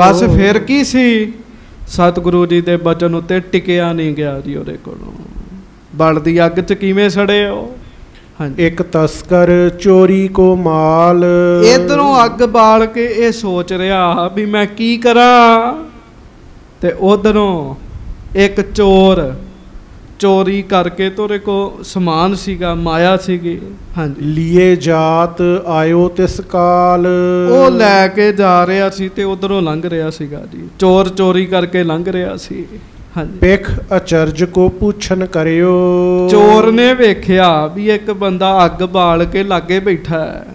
Speaker 1: ਬਸ ਫਿਰ ਕੀ ਸੀ, ਸਤਿਗੁਰੂ ਜੀ ਦੇ ਬਚਨ ਉੱਤੇ ਟਿਕਿਆ ਨਹੀਂ ਗਿਆ ਜੀ ਉਹਦੇ ਕੋਲੋਂ। ਬਲਦੀ ਅੱਗ 'ਚ ਕਿਵੇਂ ਸੜੇ ਉਹ। ਹਾਂਜੀ
Speaker 2: ਇੱਕ ਤਸਕਰ ਚੋਰੀ ਕੋ ਮਾਲ।
Speaker 1: ਇਧਰੋਂ ਅੱਗ ਬਾਲ ਕੇ ਇਹ ਸੋਚ ਰਿਹਾ ਵੀ ਮੈਂ ਕੀ ਕਰਾਂ, ਤੇ ਉਧਰੋਂ ਇੱਕ ਚੋਰ ਚੋਰੀ ਕਰਕੇ ਤੋਰੇ ਕੋ ਸਮਾਨ ਸੀਗਾ, ਮਾਇਆ ਸੀਗੀ। ਹਾਂਜੀ
Speaker 2: ਲੀਏ ਜਾਤ ਆਇਓ ਤਿਸ ਕਾਲ।
Speaker 1: ਉਹ ਲੈ ਕੇ ਜਾ ਰਿਹਾ ਸੀ ਤੇ ਉਧਰੋਂ ਲੰਘ ਰਿਹਾ ਸੀਗਾ ਜੀ। ਚੋਰ ਚੋਰੀ ਕਰਕੇ ਲੰਘ ਰਿਹਾ ਸੀ। ਹਾਂਜੀ
Speaker 2: ਪਿਖ ਅਚਰਜ ਕੋ ਪੁੱਛਨ ਕਰਿਓ।
Speaker 1: ਚੋਰ ਨੇ ਵੇਖਿਆ ਵੀ ਇੱਕ ਬੰਦਾ ਅੱਗ ਬਾਲ ਕੇ ਲਾਗੇ ਬੈਠਾ ਹੈ।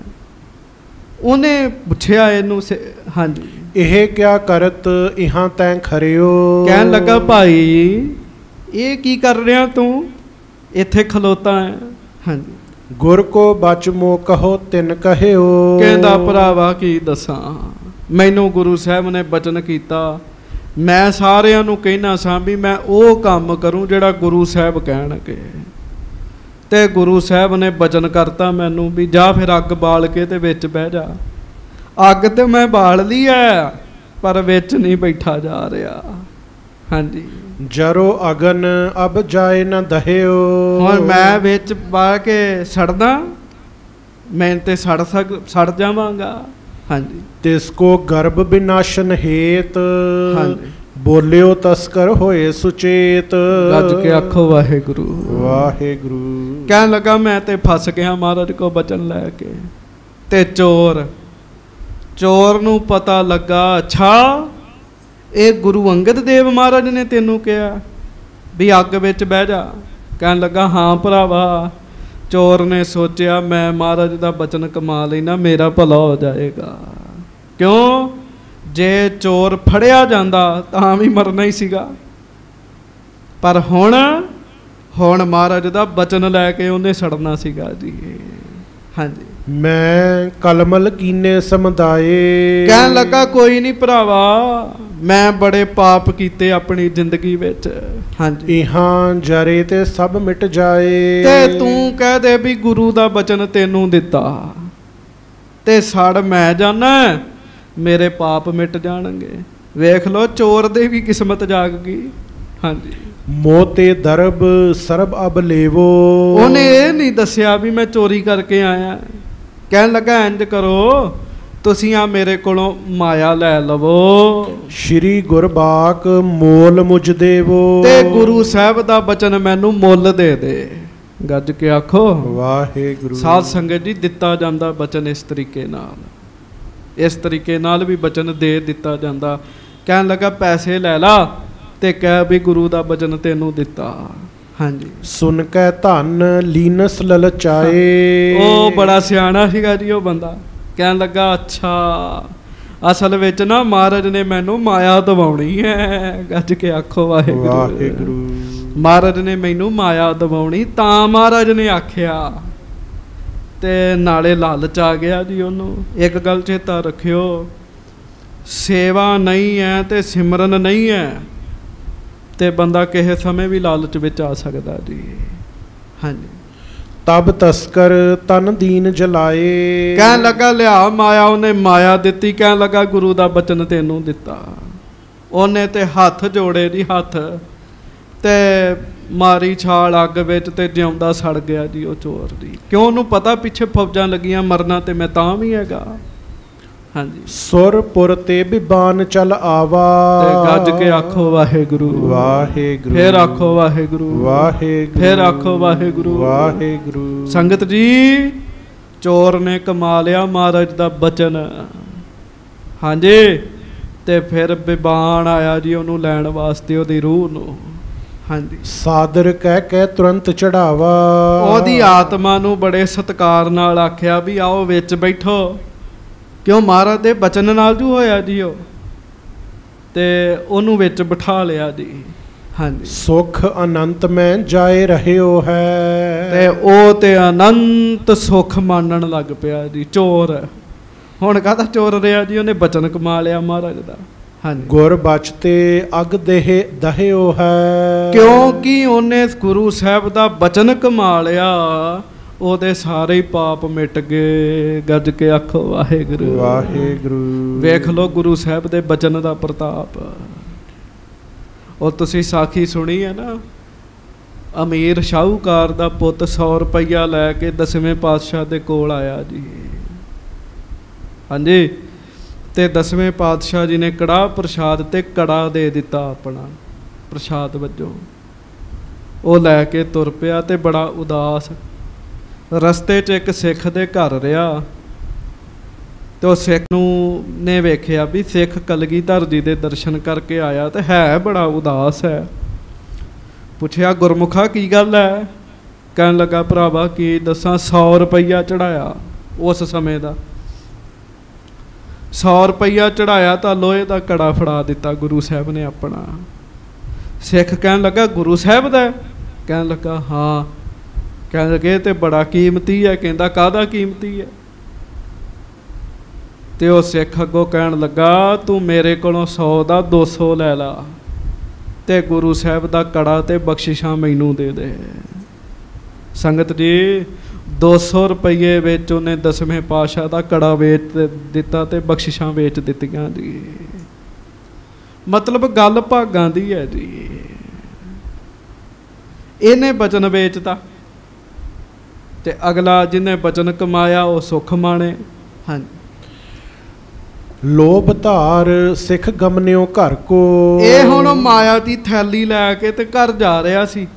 Speaker 1: ਉਹਨੇ ਪੁੱਛਿਆ ਇਹਨੂੰ ਹਾਂਜੀ
Speaker 2: ਇਹ ਕਿਆ ਕਰਤ ਇਹਾਂ ਤੈਂ ਖਰਿਓ।
Speaker 1: ਕਹਿਣ ਲੱਗਾ ਭਾਈ ਇਹ ਕੀ ਕਰ ਰਿਹਾ ਤੂੰ, ਇੱਥੇ ਖਲੋਤਾ ਹੈ। ਹਾਂਜੀ
Speaker 2: ਗੁਰ ਕੋ ਬਚ ਮੋ ਕਹੋ ਤਿਨ ਕਹਿਓ।
Speaker 1: ਕਹਿੰਦਾ ਭਰਾਵਾ ਕੀ ਦੱਸਾਂ, ਮੈਨੂੰ ਗੁਰੂ ਸਾਹਿਬ ਨੇ ਬਚਨ ਕੀਤਾ। ਮੈਂ ਸਾਰਿਆਂ ਨੂੰ ਕਹਿਣਾ ਸਾਂ ਵੀ ਮੈਂ ਉਹ ਕੰਮ ਕਰੂੰ ਜਿਹੜਾ ਗੁਰੂ ਸਾਹਿਬ ਕਹਿਣਗੇ, ਤੇ ਗੁਰੂ ਸਾਹਿਬ ਨੇ ਬਚਨ ਕਰਤਾ ਮੈਨੂੰ ਵੀ ਜਾ ਫਿਰ ਅੱਗ ਬਾਲ ਕੇ ਤੇ ਵਿੱਚ ਬਹਿ ਜਾ। ਅੱਗ ਤੇ ਮੈਂ ਬਾਲ ਲਈ ਹੈ ਪਰ ਵਿੱਚ ਨਹੀਂ ਬੈਠਾ ਜਾ ਰਿਹਾ। ਹਾਂਜੀ
Speaker 2: ਜਰੋ ਅਗਨ ਅਬ ਜਾਏ ਨਾ ਦਹਿਓ।
Speaker 1: ਹੁਣ ਮੈਂ ਵਿੱਚ ਪਾ ਕੇ ਸੜਦਾ, ਮੈਂ ਤੇ ਸੜ ਜਾਵਾਂਗਾ। ਹਾਂਜੀ
Speaker 2: ਤਿਸ ਕੋ ਗਰਭ ਵਿਨਾਸ਼ਨ ਹੇਤ।
Speaker 1: ਹਾਂਜੀ
Speaker 2: ਬੋਲਿਓ ਤਸਕਰ ਹੋਏ ਸੁਚੇਤ।
Speaker 1: ਗੱਜ ਕੇ ਆਖੋ ਵਾਹਿਗੁਰੂ
Speaker 2: ਵਾਹਿਗੁਰੂ।
Speaker 1: ਕਹਿਣ ਲੱਗਾ ਮੈਂ ਤੇ ਫਸ ਗਿਆ ਮਹਾਰਾਜ ਕੋ ਬਚਨ ਲੈ ਕੇ। ਤੇ ਚੋਰ ਨੂੰ ਪਤਾ ਲੱਗਾ ਅੱਛਾ ਇਹ ਗੁਰੂ ਅੰਗਦ ਦੇਵ ਮਹਾਰਾਜ ਨੇ ਤੈਨੂੰ ਕਿਹਾ ਵੀ ਅੱਗ ਵਿੱਚ ਬਹਿ ਜਾ। ਕਹਿਣ ਲੱਗਾ ਹਾਂ ਭਰਾਵਾ। ਚੋਰ ਨੇ ਸੋਚਿਆ ਮੈਂ ਮਹਾਰਾਜ ਦਾ ਬਚਨ ਕਮਾ ਲੈਣਾ ਮੇਰਾ ਭਲਾ ਹੋ ਜਾਏਗਾ। ਕਿਉਂ? ਜੇ ਚੋਰ ਫੜਿਆ ਜਾਂਦਾ ਤਾਂ ਵੀ ਮਰਨਾ ਹੀ ਸੀਗਾ। ਪਰ ਹੁਣ ਮਹਾਰਾਜ ਦਾ ਬਚਨ ਲੈ ਕੇ ਉਹਨੇ ਸੜਨਾ ਸੀਗਾ ਜੀ। ਹਾਂਜੀ।
Speaker 2: ਮੈਂ ਕਲਮਲ ਕੀਨੇ ਸਮੁਦਾਏ।
Speaker 1: ਕਹਿਣ ਲੱਗਾ ਕੋਈ ਨਹੀਂ ਭਰਾਵਾ ਮੈਂ ਬੜੇ ਪਾਪ ਕੀਤੇ ਆਪਣੀ ਜ਼ਿੰਦਗੀ ਵਿੱਚ। ਹਾਂਜੀ।
Speaker 2: ਇਹਾਂ ਜਰੇ ਤੇ ਸਭ ਮਿਟ ਜਾਏ।
Speaker 1: ਤੇ ਤੂੰ ਕਹਿ ਦੇ ਵੀ ਗੁਰੂ ਦਾ ਬਚਨ ਤੈਨੂੰ ਦਿੱਤਾ ਤੇ ਸੜ ਮੈਂ ਜਾਣਾ ਮੇਰੇ ਪਾਪ ਮਿਟ ਜਾਣਗੇ। ਵੇਖ ਲੋ ਚੋਰ ਦੇ ਵੀ ਕਿਸਮਤ ਜਾਗ ਗਈ। ਹਾਂਜੀ।
Speaker 2: ਮੋਤੇ ਦਰਬ ਸਰਬ ਅਬ ਲੇਵੋ।
Speaker 1: ਉਹਨੇ ਇਹ ਨਹੀਂ ਦੱਸਿਆ ਵੀ ਮੈਂ ਚੋਰੀ ਕਰਕੇ ਆਇਆ। ਕਹਿਣ ਲੱਗਾ ਇੰਜ ਕਰੋ ਤੁਸੀਂ ਆ ਮੇਰੇ ਕੋਲੋਂ ਮਾਇਆ ਲੈ ਲਵੋ।
Speaker 2: ਸ਼੍ਰੀ ਗੁਰਬਾਕ ਮੋਲ ਮੁਝ ਦੇਵੋ।
Speaker 1: ਤੇ ਗੁਰੂ ਸਾਹਿਬ ਦਾ ਬਚਨ ਮੈਨੂੰ ਮੁੱਲ ਦੇ ਦੇ। ਗੱਜ ਕੇ ਆਖੋ
Speaker 2: ਵਾਹਿਗੁਰੂ।
Speaker 1: ਸਾਧ ਸੰਗਤ ਜੀ ਦਿੱਤਾ ਜਾਂਦਾ ਬਚਨ ਇਸ ਤਰੀਕੇ ਨਾਲ ਵੀ ਬਚਨ ਦੇ ਦਿੱਤਾ ਜਾਂਦਾ। ਕਹਿਣ ਲੱਗਾ ਪੈਸੇ ਲੈ ਲਾ ਤੇ ਕਹਿ ਵੀ ਗੁਰੂ ਦਾ ਬਚਨ ਤੈਨੂੰ ਦਿੱਤਾ। ਹਾਂਜੀ।
Speaker 2: ਸੁਣ ਕੇ ਧਨ ਲੀਨਸ ਲਲਚਾਏ।
Speaker 1: ਉਹ ਬੜਾ ਸਿਆਣਾ ਸੀਗਾ ਜੀ ਉਹ ਬੰਦਾ। ਕਹਿਣ ਲੱਗਾ ਅੱਛਾ ਅਸਲ ਵਿੱਚ ਨਾ ਮਹਾਰਾਜ ਨੇ ਮੈਨੂੰ ਮਾਇਆ ਦਵਾਉਣੀ ਹੈ। ਗੱਜ ਕੇ ਆਖੋ ਵਾਹਿਗੁਰੂ। ਮਹਾਰਾਜ ਨੇ ਮੈਨੂੰ ਮਾਇਆ ਦਵਾਉਣੀ ਤਾਂ ਮਹਾਰਾਜ ਨੇ ਆਖਿਆ। ਤੇ ਨਾਲੇ ਲਾਲਚ ਆ ਗਿਆ ਜੀ ਉਹਨੂੰ। ਇੱਕ ਗੱਲ ਚੇਤਾ ਰੱਖਿਓ ਸੇਵਾ ਨਹੀਂ ਹੈ ਤੇ ਸਿਮਰਨ ਨਹੀਂ ਹੈ ਤੇ ਬੰਦਾ ਕਿਸੇ ਸਮੇਂ ਵੀ ਲਾਲਚ ਵਿੱਚ ਆ ਸਕਦਾ ਜੀ। ਹਾਂਜੀ। ਤਬ ਤਸਕਰ ਤਨ ਦੀਨ ਜਲਾਏ। ਕਹਿਣ ਲੱਗਾ ਲਿਆ ਮਾਇਆ। ਉਹਨੇ ਮਾਇਆ ਦਿੱਤੀ। ਕਹਿਣ ਲੱਗਾ ਗੁਰੂ ਦਾ ਬਚਨ ਤੈਨੂੰ ਦਿੱਤਾ। ਉਹਨੇ ਤੇ ਹੱਥ ਜੋੜੇ ਜੀ ਹੱਥ ਤੇ ਮਾਰੀ ਛਾਲ ਅੱਗ ਵਿੱਚ ਤੇ ਜਿਉਂਦਾ ਸੜ ਗਿਆ ਜੀ ਉਹ ਚੋਰ ਦੀ। ਕਿਉਂ? ਉਹਨੂੰ ਪਤਾ ਪਿੱਛੇ ਫੌਜਾਂ ਲੱਗੀਆਂ ਮਰਨਾ ਤੇ ਮੈਂ ਤਾਂ ਵੀ ਹੈਗਾ। ਹਾਂਜੀ। ਸੁਰਪੁਰ ਤੇ ਬਿਬਾਨ ਚਲ ਆਵਾ। ਤੇ ਗੱਜ ਕੇ ਆਖੋ ਵਾਹਿਗੁਰੂ
Speaker 2: ਵਾਹਿਗੁਰੂ।
Speaker 1: ਫੇਰ ਆਖੋ ਵਾਹਿਗੁਰੂ
Speaker 2: ਵਾਹਿਗੁਰੂ।
Speaker 1: ਫੇਰ ਆਖੋ ਵਾਹਿਗੁਰੂ
Speaker 2: ਵਾਹਿਗੁਰੂ।
Speaker 1: ਸੰਗਤ ਜੀ ਚੋਰ ਨੇ ਕਮਾ ਲਿਆ ਮਹਾਰਾਜ ਦਾ ਬਚਨ। ਹਾਂਜੀ। ਤੇ ਫਿਰ ਬਿਬਾਨ ਆਇਆ ਜੀ ਉਹਨੂੰ ਲੈਣ ਵਾਸਤੇ ਉਹਦੀ ਰੂਹ ਨੂੰ। ਹਾਂਜੀ। ਸਾਦਰ ਕਹਿ ਕੇ ਤੁਰੰਤ ਚੜਾਵਾ। ਉਹਦੀ ਆਤਮਾ ਨੂੰ ਬੜੇ ਸਤਿਕਾਰ ਨਾਲ ਆਖਿਆ ਵੀ ਆਓ ਵਿੱਚ ਬੈਠੋ। ਕਿਉਂ? ਮਹਾਰਾਜ ਦੇ ਬਚਨ ਨਾਲ ਜੂ ਹੋਇਆ ਜੀ ਉਹ। ਤੇ ਉਹਨੂੰ ਵਿੱਚ ਬਿਠਾ ਲਿਆ ਜੀ। ਹਾਂਜੀ। ਸੁਖ ਅਨੰਤ ਮੈਂ ਜਾਏ ਰਹਿਓ ਹੈ। ਤੇ ਉਹ ਤੇ ਅਨੰਤ ਸੁਖ ਮਾਣਨ ਲੱਗ ਪਿਆ ਜੀ ਚੋਰ। ਹੁਣ ਕਾਹਦਾ ਚੋਰ ਰਿਹਾ ਜੀ? ਉਹਨੇ ਬਚਨ ਕਮਾ ਲਿਆ ਮਹਾਰਾਜ ਦਾ। ਹਾਂਜੀ। ਗੁਰ ਬਚਤੇ ਅਗ ਦੇਹ ਦਹਿਓ ਹੈ। ਕਿਉਂਕਿ ਉਹਨੇ ਗੁਰੂ ਸਾਹਿਬ ਦਾ ਬਚਨ ਕਮਾ ਲਿਆ ਉਹਦੇ ਸਾਰੇ ਹੀ ਪਾਪ ਮਿਟ ਗਏ। ਗੱਜ ਕੇ ਆਖੋ ਵਾਹਿਗੁਰੂ
Speaker 2: ਵਾਹਿਗੁਰੂ।
Speaker 1: ਵੇਖ ਲੋ ਗੁਰੂ ਸਾਹਿਬ ਦੇ ਬਚਨ ਦਾ ਪ੍ਰਤਾਪ। ਉਹ ਤੁਸੀਂ ਸਾਖੀ ਸੁਣੀ ਹੈ ਨਾ ਅਮੀਰ ਸ਼ਾਹੂਕਾਰ ਦਾ ਪੁੱਤ 100 ਰੁਪਈਆ ਲੈ ਕੇ 10ਵੇਂ ਪਾਤਸ਼ਾਹ ਦੇ ਕੋਲ ਆਇਆ ਜੀ। ਹਾਂਜੀ। ਤੇ 10ਵੇਂ ਪਾਤਸ਼ਾਹ ਜੀ ਨੇ ਕੜਾਹ ਪ੍ਰਸ਼ਾਦ ਤੇ ਕੜਾ ਦੇ ਦਿੱਤਾ ਆਪਣਾ ਪ੍ਰਸ਼ਾਦ ਵਜੋਂ। ਉਹ ਲੈ ਕੇ ਤੁਰ ਪਿਆ ਤੇ ਬੜਾ ਉਦਾਸ। ਰਸਤੇ 'ਚ ਇੱਕ ਸਿੱਖ ਦੇ ਘਰ ਰਿਹਾ ਤੇ ਉਹ ਸਿੱਖ ਨੂੰ ਨੇ ਵੇਖਿਆ ਵੀ ਸਿੱਖ ਕਲਗੀਧਰ ਜੀ ਦੇ ਦਰਸ਼ਨ ਕਰਕੇ ਆਇਆ ਤੇ ਹੈ ਬੜਾ ਉਦਾਸ ਹੈ। ਪੁੱਛਿਆ ਗੁਰਮੁਖਾ ਕੀ ਗੱਲ ਹੈ? ਕਹਿਣ ਲੱਗਾ ਭਰਾਵਾ ਕੀ ਦੱਸਾਂ 100 ਰੁਪਈਆ ਚੜਾਇਆ ਉਸ ਸਮੇਂ ਦਾ। 100 ਰੁਪਈਆ ਚੜਾਇਆ ਤਾਂ ਲੋਹੇ ਦਾ ਕੜਾ ਫੜਾ ਦਿੱਤਾ ਗੁਰੂ ਸਾਹਿਬ ਨੇ ਆਪਣਾ। ਸਿੱਖ ਕਹਿਣ ਲੱਗਾ ਗੁਰੂ ਸਾਹਿਬ ਦਾ? ਕਹਿਣ ਲੱਗਾ ਹਾਂ। ਕਹਿਣ ਲੱਗੇ ਤੇ ਬੜਾ ਕੀਮਤੀ ਹੈ। ਕਹਿੰਦਾ ਕਾਹਦਾ ਕੀਮਤੀ ਹੈ? ਤੇ ਉਹ ਸਿੱਖ ਅੱਗੋਂ ਕਹਿਣ ਲੱਗਾ ਤੂੰ ਮੇਰੇ ਕੋਲੋਂ 100 ਦਾ 200 ਲੈ ਲਾ ਤੇ ਗੁਰੂ ਸਾਹਿਬ ਦਾ ਕੜਾ ਤੇ ਬਖਸ਼ਿਸ਼ਾਂ ਮੈਨੂੰ ਦੇ ਦੇ। ਸੰਗਤ ਜੀ 200 ਰੁਪਈਏ ਵਿੱਚ ਉਹਨੇ 10ਵੇਂ ਪਾਤਸ਼ਾਹ ਦਾ ਕੜਾ ਵੇਚ ਦਿੱਤਾ ਤੇ ਬਖਸ਼ਿਸ਼ਾਂ ਵੇਚ ਦਿੱਤੀਆਂ ਜੀ। ਮਤਲਬ ਗੱਲ ਭਾਗਾਂ ਦੀ ਹੈ ਜੀ। ਇਹਨੇ ਬਚਨ ਵੇਚਤਾ ਤੇ ਅਗਲਾ ਜਿਹਨੇ ਬਚਨ ਕਮਾਇਆ ਉਹ ਸੁੱਖ ਮਾਣੇ। ਹਾਂਜੀ।
Speaker 2: ਲੋਭ ਧਾਰ ਸਿੱਖ ਗਮਨਿਓ ਘਰ ਕੋ।
Speaker 1: ਇਹ ਹੁਣ ਮਾਇਆ ਦੀ ਥੈਲੀ ਲੈ ਕੇ ਤੇ ਘਰ ਜਾ ਰਿਹਾ ਸੀ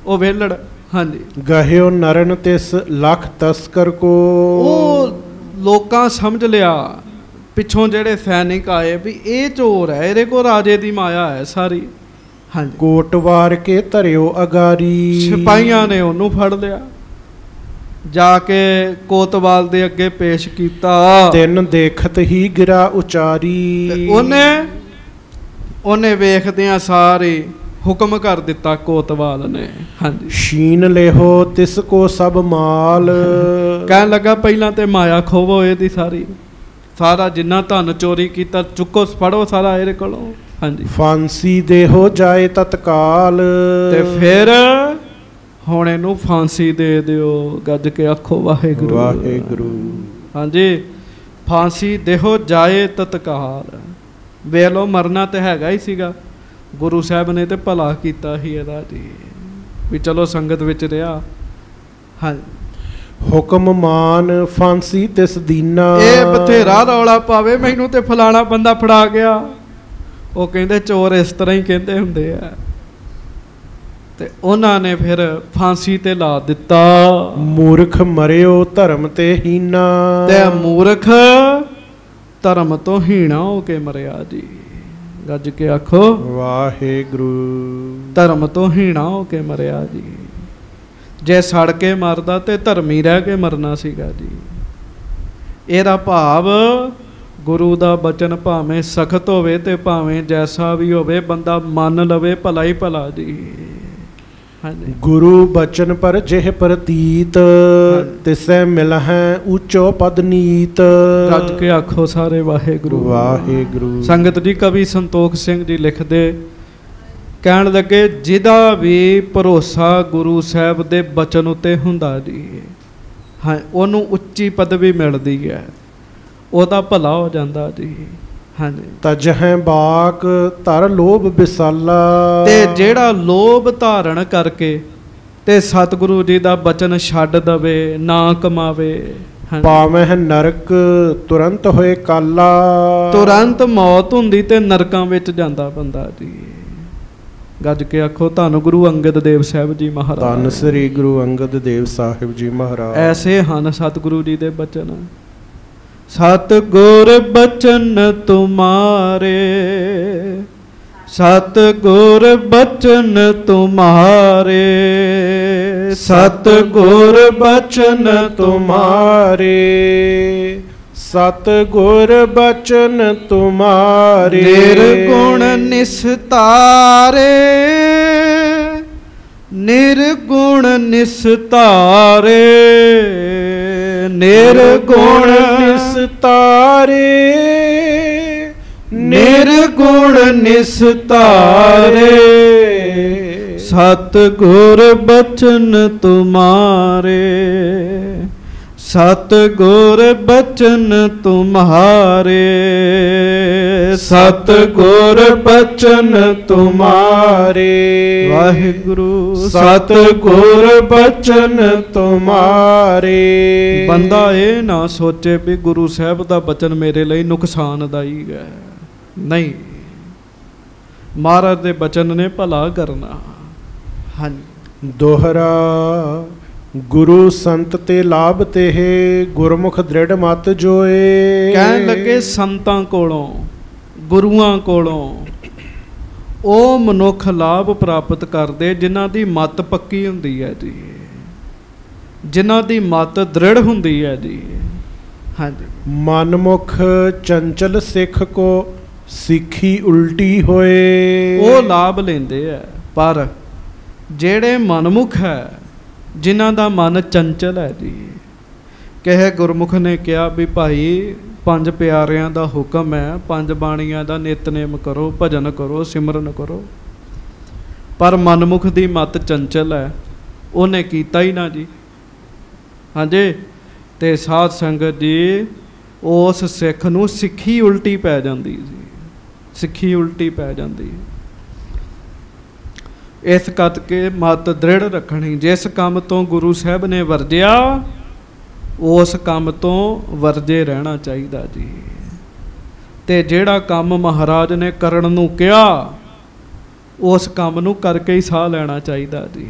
Speaker 1: ਉਹ ਵੇਲੜ। ਹਾਂਜੀ।
Speaker 2: ਗਹਿਓ ਨਰਨ ਤਿਸ ਲਖ ਤਸਕਰ ਕੋ।
Speaker 1: ਉਹ ਲੋਕਾਂ ਸਮਝ ਲਿਆ ਪਿੱਛੋਂ ਜਿਹੜੇ ਸੈਨਿਕ ਆਏ ਵੀ ਇਹ ਚੋਰ ਹੈ, ਇਹਦੇ ਕੋਲ ਰਾਜੇ ਦੀ ਮਾਇਆ ਹੈ ਸਾਰੀ। ਹਾਂਜੀ।
Speaker 2: ਕੋਟ ਵਾਰ ਕੇ ਧਰਿਓ ਅਗਾਰੀ।
Speaker 1: ਸਿਪਾਹੀਆਂ ਨੇ ਉਹਨੂੰ ਫੜ ਲਿਆ, ਜਾ ਕੇ ਕੋਤਵਾਲ ਦੇ ਅੱਗੇ ਪੇਸ਼ ਕੀਤਾ।
Speaker 2: ਤਿੰਨ ਦੇਖਤ ਹੀ ਗਿਰਾ ਉਚਾਰੀ।
Speaker 1: ਉਹਨੇ ਵੇਖਦਿਆਂ ਸਾਰੇ ਹੁਕਮ ਕਰ ਦਿੱਤਾ ਕੋਤਵਾਲ ਨੇ। ਹਾਂਜੀ।
Speaker 2: ਸ਼ੀਨ ਲਿਹੋ ਤਿਸ ਕੋ ਸਭ ਮਾਲ।
Speaker 1: ਕਹਿਣ ਲੱਗਾ ਪਹਿਲਾਂ ਤੇ ਮਾਇਆ ਖੋਵੋ ਇਹਦੀ ਸਾਰੀ, ਸਾਰਾ ਜਿੰਨਾ ਧਨ ਚੋਰੀ ਕੀਤਾ ਚੁੱਕੋ, ਫੜੋ ਸਾਰਾ ਇਹਦੇ ਕੋਲੋਂ। ਹਾਂਜੀ।
Speaker 2: ਫਾਂਸੀ ਦੇਹੋ ਜਾਏ ਤਤਕਾਲ।
Speaker 1: ਤੇ ਫਿਰ ਹੁਣ ਇਹਨੂੰ ਫਾਂਸੀ ਦੇ ਦਿਓ। ਗੱਜ ਕੇ ਆਖੋ ਵਾਹਿਗੁਰੂ
Speaker 2: ਵਾਹਿਗੁਰੂ।
Speaker 1: ਹਾਂਜੀ। ਫਾਂਸੀ ਦੇਹੋ ਜਾਏ ਤਤਕਾਲ। ਵੇਖ ਲਓ ਮਰਨਾ ਤੇ ਹੈਗਾ ਹੀ ਸੀਗਾ, ਗੁਰੂ ਸਾਹਿਬ ਨੇ ਤੇ ਭਲਾ ਕੀਤਾ ਸੀ ਇਹਦਾ ਜੀ, ਵੀ ਚਲੋ ਸੰਗਤ ਵਿੱਚ ਰਿਹਾ। ਹਾਂ।
Speaker 2: ਹੁਕਮ ਮਾਨ ਫਾਂਸੀ ਤਿਸ ਦੀਨਾ।
Speaker 1: ਇਹ ਬਥੇਰਾ ਰੌਲਾ ਪਾਵੇ ਮੈਨੂੰ ਤੇ ਫਲਾਣਾ ਬੰਦਾ ਫੜਾ ਗਿਆ। ਉਹ ਕਹਿੰਦੇ ਚੋਰ ਇਸ ਤਰ੍ਹਾਂ ਹੀ ਕਹਿੰਦੇ ਹੁੰਦੇ ਆ। ਤੇ ਉਹਨਾਂ ਨੇ ਫਿਰ ਫਾਂਸੀ ਤੇ ਲਾ ਦਿੱਤਾ।
Speaker 2: ਮੂਰਖ ਮਰਿਓ ਧਰਮ ਤੇ ਹੀਨਾ।
Speaker 1: ਤੇ ਮੂਰਖ ਧਰਮ ਤੋਂ ਹੀਣਾ ਹੋ ਕੇ ਮਰਿਆ ਜੀ। ਗੱਜ ਕੇ ਆਖੋ
Speaker 2: ਵਾਹਿਗੁਰੂ।
Speaker 1: ਧਰਮ ਤੋਂ ਹੀਣਾ ਹੋ ਕੇ ਮਰਿਆ ਜੀ। ਜੇ ਸੜ ਕੇ ਮਰਦਾ ਤੇ ਧਰਮੀ ਰਹਿ ਕੇ ਮਰਨਾ ਸੀਗਾ ਜੀ। ਇਹਦਾ ਭਾਵ ਗੁਰੂ ਦਾ ਬਚਨ ਭਾਵੇਂ ਸਖਤ ਹੋਵੇ ਤੇ ਭਾਵੇਂ ਜੈਸਾ ਵੀ ਹੋਵੇ ਬੰਦਾ ਮੰਨ ਲਵੇ ਭਲਾ ਹੀ ਭਲਾ ਜੀ। ਹਾਂਜੀ।
Speaker 2: ਗੁਰੂ ਬਚਨ ਪਰ ਜਿਹ ਪ੍ਰਤੀਤ ਤਿਸੈ ਮਿਲਹਿ ਉੱਚੋ ਪਦ ਨੀਤ।
Speaker 1: ਗੱਜ ਕੇ ਆਖੋ ਸਾਰੇ ਵਾਹਿਗੁਰੂ
Speaker 2: ਵਾਹਿਗੁਰੂ।
Speaker 1: ਸੰਗਤ ਜੀ ਕਵੀ ਸੰਤੋਖ ਸਿੰਘ ਜੀ ਲਿਖਦੇ, ਕਹਿਣ ਲੱਗੇ ਜਿਹਦਾ ਵੀ ਭਰੋਸਾ ਗੁਰੂ ਸਾਹਿਬ ਦੇ ਬਚਨ ਉੱਤੇ ਹੁੰਦਾ ਜੀ, ਹਾਂ ਉਹਨੂੰ ਉੱਚੀ ਪਦਵੀ ਮਿਲਦੀ ਹੈ, ਉਹਦਾ ਭਲਾ ਹੋ ਜਾਂਦਾ ਜੀ। ਹਾਂਜੀ।
Speaker 2: ਤਜਹਿ ਬਾਕ ਧਰ ਲੋਭ ਵਿਸਾਲਾ। ਤੇ
Speaker 1: ਜਿਹੜਾ ਲੋਭ ਧਾਰਨ ਕਰਕੇ ਤੇ ਸਤਿਗੁਰੂ ਜੀ ਦਾ ਬਚਨ ਛੱਡ ਦਵੇ, ਨਾ ਕਮਾਵੇ,
Speaker 2: ਪਾਵਹਿ ਨਰਕ ਤੁਰੰਤ ਹੋਏ ਕਾਲਾ।
Speaker 1: ਤੁਰੰਤ ਮੌਤ ਹੁੰਦੀ ਤੇ ਨਰਕਾਂ ਵਿੱਚ ਜਾਂਦਾ ਬੰਦਾ ਜੀ। ਗੱਜ ਕੇ ਆਖੋ ਧੰਨ ਗੁਰੂ ਅੰਗਦ ਦੇਵ ਸਾਹਿਬ ਜੀ ਮਹਾਰਾਜ।
Speaker 2: ਧੰਨ ਸ੍ਰੀ ਗੁਰੂ ਅੰਗਦ ਦੇਵ ਸਾਹਿਬ ਜੀ ਮਹਾਰਾਜ।
Speaker 1: ਐਸੇ ਹਨ ਸਤਿਗੁਰੂ ਜੀ ਦੇ ਬਚਨ। ਸਤਿਗੁਰ ਬਚਨ ਤੁਮਾਰੇ, ਸਤਿਗੁਰ ਬਚਨ ਤੁਮਾਰੇ, ਸਤਿਗੁਰ ਬਚਨ ਤੁਮਾਰੇ, ਸਤਿਗੁਰ ਬਚਨ ਤੁਮਾਰੇ। ਨਿਰਗੁਣ ਨਿਸਤਾਰੇ, ਨਿਰਗੁਣ ਨਿਸਤਾਰੇ, ਨਿਰਗੁਣ ਨਿਸਤਾਰੇ, ਨਿਰਗੁਣ ਨਿਸਤਾਰੇ। ਸਤਿਗੁਰ ਬਚਨ ਤੁਮਾਰੇ, ਸਤਿਗੁਰ ਬਚਨ ਤੁਮਾਰੇ, ਸਤਿਗੁਰ ਬਚਨ ਤੁਮਾਰੇ। ਵਾਹਿਗੁਰੂ। ਸਤਿਗੁਰ ਬਚਨ ਤੁਮਾਰੇ। ਬੰਦਾ ਇਹ ਨਾ ਸੋਚੇ ਵੀ ਗੁਰੂ ਸਾਹਿਬ ਦਾ ਬਚਨ ਮੇਰੇ ਲਈ ਨੁਕਸਾਨਦਾਈ ਹੈ, ਨਹੀਂ, ਮਹਾਰਾਜ ਦੇ ਬਚਨ ਨੇ ਭਲਾ ਕਰਨਾ। ਹਾਂਜੀ।
Speaker 2: ਦੋਹਰਾ ਗੁਰੂ ਸੰਤ ਤੇ ਲਾਭ ਤੇ ਗੁਰਮੁਖ ਦ੍ਰਿੜ ਮਤ ਜੋਏ।
Speaker 1: ਕਹਿਣ ਲੱਗੇ ਸੰਤਾਂ ਕੋਲੋਂ, ਗੁਰੂਆਂ ਕੋਲੋਂ ਉਹ ਮਨੁੱਖ ਲਾਭ ਪ੍ਰਾਪਤ ਕਰਦੇ ਜਿਨ੍ਹਾਂ ਦੀ ਮਤ ਪੱਕੀ ਹੁੰਦੀ ਹੈ ਜੀ, ਜਿਨ੍ਹਾਂ ਦੀ ਮਤ ਦ੍ਰਿੜ ਹੁੰਦੀ ਹੈ ਜੀ। ਹਾਂਜੀ। ਮਨਮੁਖ ਚੰਚਲ ਸਿੱਖ ਕੋ ਸਿੱਖੀ ਉਲਟੀ ਹੋਏ। ਉਹ ਲਾਭ ਲੈਂਦੇ ਆ, ਪਰ ਜਿਹੜੇ ਮਨਮੁਖ ਹੈ ਜਿਨ੍ਹਾਂ ਦਾ ਮਨ ਚੰਚਲ ਹੈ ਜੀ। ਕਿਸੇ ਗੁਰਮੁਖ ਨੇ ਕਿਹਾ ਵੀ ਭਾਈ 5 ਪਿਆਰਿਆਂ ਦਾ ਹੁਕਮ ਹੈ, 5 ਬਾਣੀਆਂ ਦਾ ਨਿਤਨੇਮ ਕਰੋ, ਭਜਨ ਕਰੋ, ਸਿਮਰਨ ਕਰੋ, ਪਰ ਮਨਮੁਖ ਦੀ ਮਤ ਚੰਚਲ ਹੈ, ਉਹਨੇ ਕੀਤਾ ਹੀ ਨਾ ਜੀ। ਹਾਂਜੀ। ਤੇ ਸਾਧ ਸੰਗਤ ਜੀ ਉਸ ਸਿੱਖ ਨੂੰ ਸਿੱਖੀ ਉਲਟੀ ਪੈ ਜਾਂਦੀ ਸੀ, ਸਿੱਖੀ ਉਲਟੀ ਪੈ ਜਾਂਦੀ। ਇਸ ਕਰਕੇ ਮਤ ਦ੍ਰਿੜ ਰੱਖਣੀ। ਜਿਸ ਕੰਮ ਤੋਂ ਗੁਰੂ ਸਾਹਿਬ ਨੇ ਵਰਜਿਆ ਉਸ ਕੰਮ ਤੋਂ ਵਰਜੇ ਰਹਿਣਾ ਚਾਹੀਦਾ ਜੀ। ਤੇ ਜਿਹੜਾ ਕੰਮ ਮਹਾਰਾਜ ਨੇ ਕਰਨ ਨੂੰ ਕਿਹਾ ਉਸ ਕੰਮ ਨੂੰ ਕਰਕੇ ਹੀ ਸਾਹ ਲੈਣਾ ਚਾਹੀਦਾ ਜੀ।